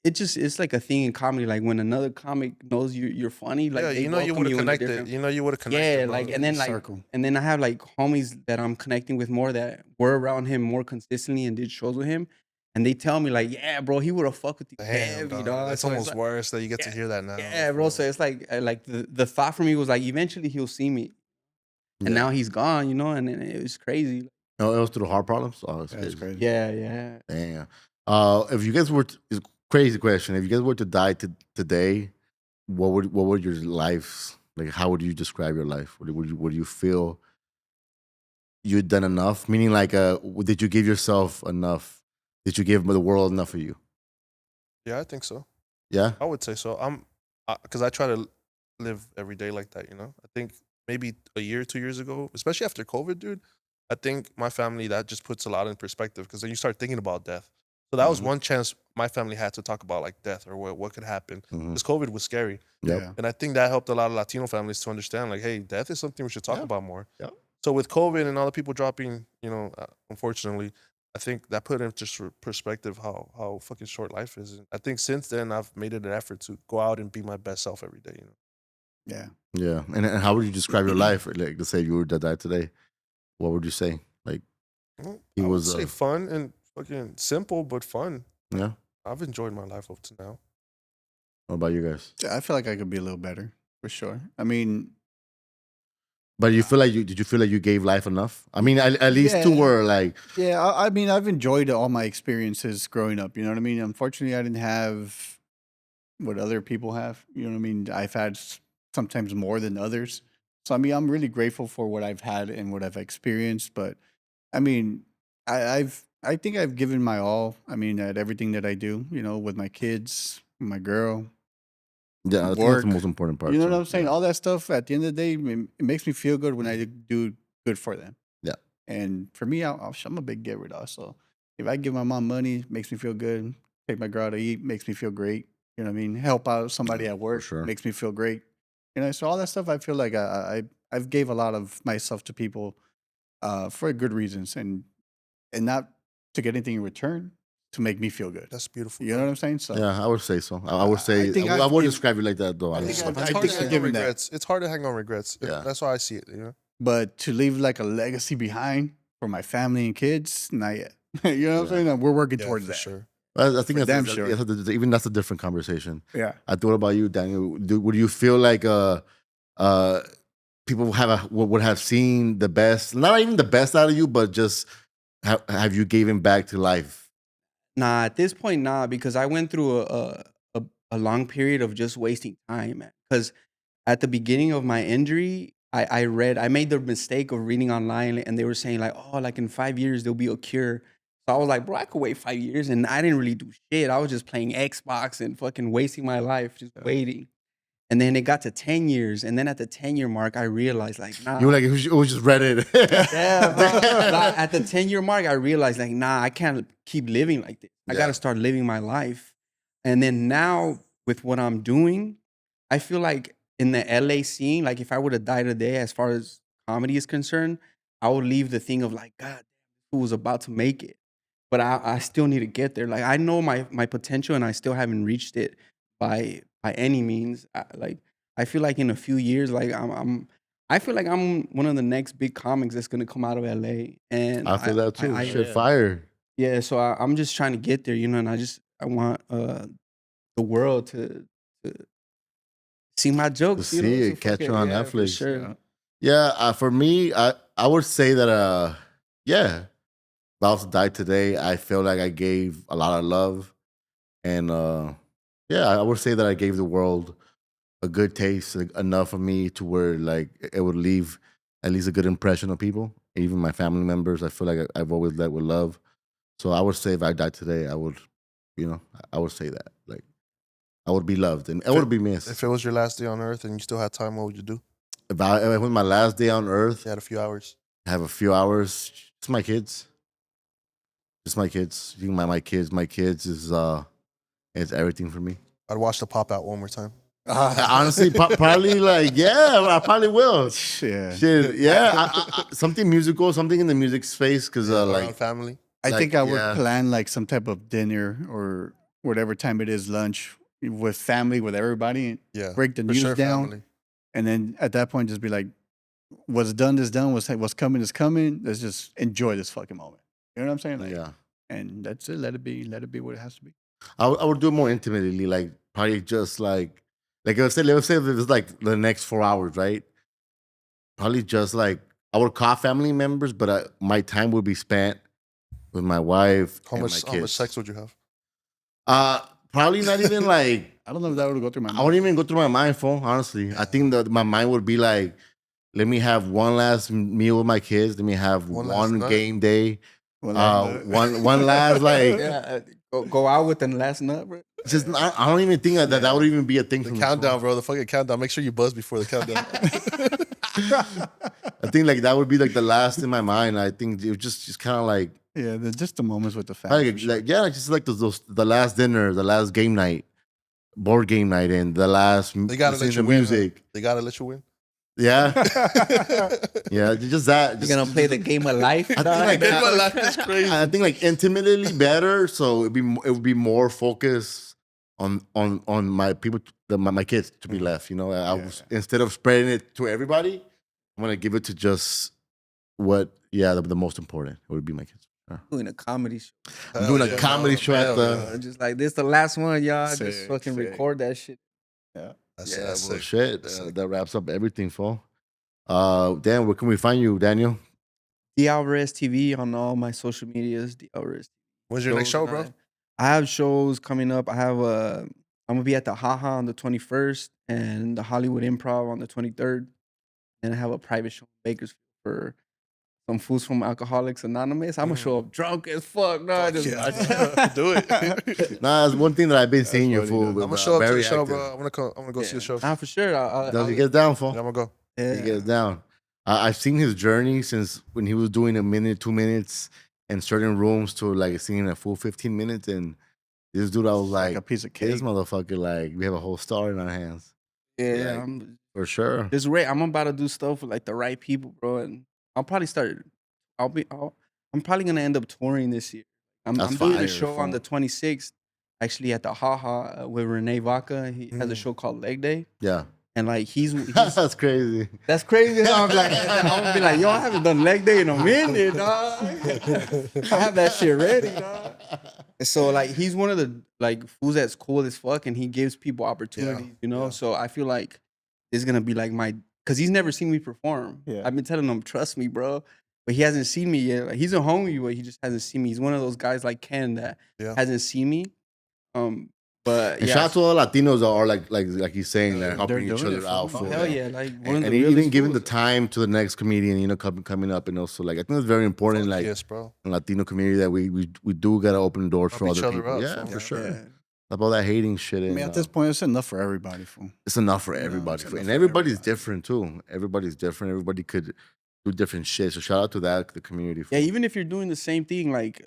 it's like a thing in comedy. Like when another comic knows you're funny, like Yeah, they you know you welcome would have in a connected. different- You know you would have connected. Yeah, bro. like and then like Circle. and then I have like homies that I'm connecting with more that were around him more consistently and did shows with him, and they tell me like, yeah, bro, he would have fucked with you Damn, heavy, dog. dog. That's So it's almost like, worse that you get to yeah, hear that now. yeah, bro. So it's like the thought for me was like, eventually he'll see me, and Yeah. now he's gone, you know, and it was crazy. No, it was through heart problems. Oh, it's That's crazy. crazy. Yeah. Damn. If you guys were, it's a crazy question. If you guys were to die today, what would your lives like? How would you describe your life? Would you feel you'd done enough? Meaning, like, did you give yourself enough? Did you give the world enough for you? Yeah, I think so. Yeah. I would say so. Because I try to live every day like that. You know, I think maybe a year, 2 years ago, especially after COVID, dude. I think my family that just puts a lot in perspective because then you start thinking about death. So that was Mhm. one chance my family had to talk about like death or what could happen Mhm. because COVID was scary. Yep. Yeah. And I think that helped a lot of Latino families to understand, like, hey, death is something we should talk Yeah. about more. Yeah. So with COVID and all the people dropping, you know, unfortunately, I think that put into perspective how fucking short life is. And I think since then I've made it an effort to go out and be my best self every day. You know, Yeah. Yeah. And how would you describe your life? Like, let's say you were to die today, what would you say? Like, I would say fun and fucking simple, but fun. Yeah. I've enjoyed my life up to now. What about you guys? I feel like I could be a little better for sure. I mean, But you feel like did you feel like you gave life enough? I mean, at least two Yeah. were like, yeah, I mean, I've enjoyed all my experiences growing up. You know what I mean? Unfortunately, I didn't have what other people have. You know what I mean? I've had sometimes more than others. So I mean, I'm really grateful for what I've had and what I've experienced. But I mean, I think I've given my all. I mean, at everything that I do. You know, with my kids, my girl, yeah, I think that's work. the most important part. You know what too. I'm saying? Yeah. All that stuff. At the end of the day, it makes me feel good when I do good for them. Yeah. And for me, I'm a big giver, dog. So if I give my mom money, it makes me feel good. Take my girl out to eat, makes me feel great. You know what I mean? Help out somebody at work, sure. makes me feel great. You know, so all that stuff, I feel like I've gave a lot of myself to people for good reasons, and not to get anything in return, to make me feel good. That's beautiful. You know what I'm saying? So Yeah, I would say so. I would say think I I've would given- describe you like that though. I I think think I've- It's I hard think to I've hang on given that. regrets. It's hard to hang on regrets. Yeah. That's how I see it. You know. But to leave like a legacy behind for my family and kids, not yet. You know what I'm Yeah. saying? We're working Yeah, towards for that. sure. I think For damn that's, sure. even that's a different conversation. Yeah. I thought about you, Daniel. Would you feel like people would have seen the best, not even the best out of you, but just have you given back to life? Nah, at this point, nah, because I went through a long period of just wasting time. Because at the beginning of my injury, I made the mistake of reading online, and they were saying like, oh, like in 5 years there'll be a cure. So I was like, bro, I could wait 5 years, and I didn't really do shit. I was just playing Xbox and fucking wasting my life just waiting. And then it got to 10 years, and then at the 10-year mark, I realized like, nah. You were like, it was just Reddit. Yeah, bro. Like, at the 10-year mark, I realized like, nah, I can't keep living like this. I Yeah. got to start living my life. And then now with what I'm doing, I feel like in the LA scene, like if I would have died today, as far as comedy is concerned, I would leave the thing of like, God, who was about to make it. But I still need to get there. Like I know my potential, and I still haven't reached it by any means. I feel like in a few years, like I feel like I'm one of the next big comics that's gonna come out of LA. And I feel that too. Shit, yeah. fire. yeah, so I'm just trying to get there, you know, and I want the world to see my jokes, To you know, see so it, catch fuck you on yeah, for Netflix. sure. Yeah, for me, I would say that yeah, if I was to die today, I feel like I gave a lot of love, and yeah, I would say that I gave the world a good taste, like, enough of me to where like it would leave at least a good impression on people, even my family members. I feel like I've always led with love, so I would say if I died today, I would, I would say that like I would be loved and I would be missed. If it was your last day on Earth and you still had time, what would you do? If it was my last day on Earth, You had a few hours. I have a few hours. Just my kids. Just my kids. You know, my kids. My kids is everything for me. I'd watch the pop out one more time. Honestly, probably like I probably will. Yeah. Shit, yeah. Something musical, something in the music space, because Around like family. I Like, think I would yeah. plan like some type of dinner or whatever time it is, lunch with family, with everybody, Yeah. break the for news sure, down, family. and then at that point just be like, "What's done is done. What's coming is coming. Let's just enjoy this fucking moment." You know what I'm saying? Like, yeah. And that's it. Let it be. Let it be what it has to be. I would do it more intimately, like probably just like let's say if it's like the next 4 hours, right? Probably just like I would call family members, but my time would be spent with my wife How and much my kids. sex would you have? Probably not even like I don't know if that would go through my I mind. wouldn't even go through my mind, fool. Honestly, I think that my mind would be like, let me have one last meal with my kids. Let me have One last one nut. game day. Well, like, One last like. Yeah, go out with the last nut, bro. Just I don't even think that would even be a thing The for me. countdown, bro. The fucking countdown. Make sure you buzz before the countdown. I think like that would be like the last in my mind. I think it was just kind of like yeah, just the moments with the family. just like those the last dinner, the last game night, board game night, and the last They gotta listening let you to win. music. They gotta let you win. Yeah, yeah, just that. You're gonna play the game of life. I think dog. like My life is crazy. I think like intimately better, so it would be more focused on my people, my kids to be left. You know, I was, instead of spreading it to everybody, I'm gonna give it to just the most important would be my kids. Doing a comedy show. I'm doing a comedy show at the. Just like this, the last one, y'all. Sick, Just fucking sick. record that shit. Yeah. That's Well, sick. shit. That's sick. That wraps up everything, fool. Dan, where can we find you, Daniel? The Alvarez TV on all my social medias. The Alvarez. When's your next show, bro? I have shows coming up. I have I'm gonna be at the Haha on the 21st and the Hollywood Improv on the 23rd. And I have a private show in Bakersfield for some fools from Alcoholics Anonymous. I'm gonna show up drunk as fuck. No, just Do it. Nah, that's one thing that I've been seeing you, funny, fool. though. I'm with, gonna show up to very the show, active. bro. I'm gonna go see the show. Nah, for sure. Does he get down, fool? Yeah, I'm gonna go. He gets down. I've seen his journey since when he was doing a minute, 2 minutes in certain rooms to like singing a full 15 minutes. And this dude, I was Like like, a piece of cake. this motherfucker, like, we have a whole star in our hands. Yeah, For sure. this great. I'm about to do stuff with like the right people, bro, and I'll probably start. I'm probably gonna end up touring this year. I'm That's doing fire, a show on the fool. 26th, actually at the Haha with Renee Vaca. He has a show called Leg Day, Yeah. and like he's That's crazy. that's crazy. I'm like, I'm gonna be like, yo, I haven't done Leg Day in a minute, dog. I have that shit ready, dog. And so like he's one of the like fools that's cool as fuck, and he gives people opportunities, you know. yeah. So I feel like it's gonna be like because he's never seen me perform. Yeah. I've been telling him, trust me, bro. But he hasn't seen me yet. Like, he's a homie, but he just hasn't seen me. He's one of those guys like Ken that hasn't seen me. But And yeah, shout out to all the Latinos that are like he's saying, they're helping They're each doing other it, out. fool. For hell yeah, like one of And the even realest giving the fools. time to the next comedian, coming up, and also like I think it's very important, like Yes, bro. in Latino community that we do gotta open doors for Help each other other people. out, Yeah, fool. for sure. Yeah. Stop all that hating shit. I And, mean, at this point, it's enough for everybody, fool. it's enough for You know, everybody, it's fool. enough And for everybody's everybody. different too. Everybody's different. Everybody could do different shit. So shout out to the community. Yeah, fool. even if you're doing the same thing, like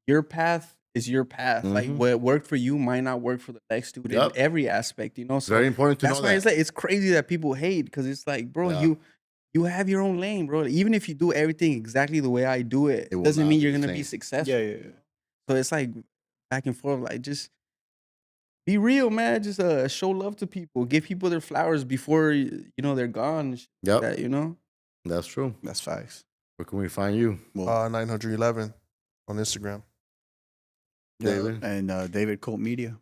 your path is your path. Like Mhm. what worked for you might not work for the next dude Yep. in every aspect, you know. It's So very important to that's know why that. it's like it's crazy that people hate because it's like, bro, Yeah. you have your own lane, bro. Even if you do everything exactly the way I do it, It will doesn't not mean be you're the gonna be same. successful. Yeah. So it's like back and forth, like just be real, man. Just show love to people, give people their flowers before they're gone. and shit like Yep. that, you know. That's true. That's facts. Where can we find you, 911 on Instagram. David? And David Colt Media.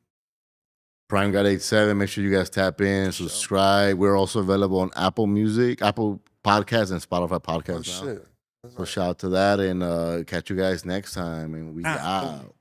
Prime God 87. Make sure you guys tap in, subscribe. We're also available on Apple Music, Apple Podcasts, and Spotify Podcasts now. Shit. So shout out to that, and catch you guys next time. And we out.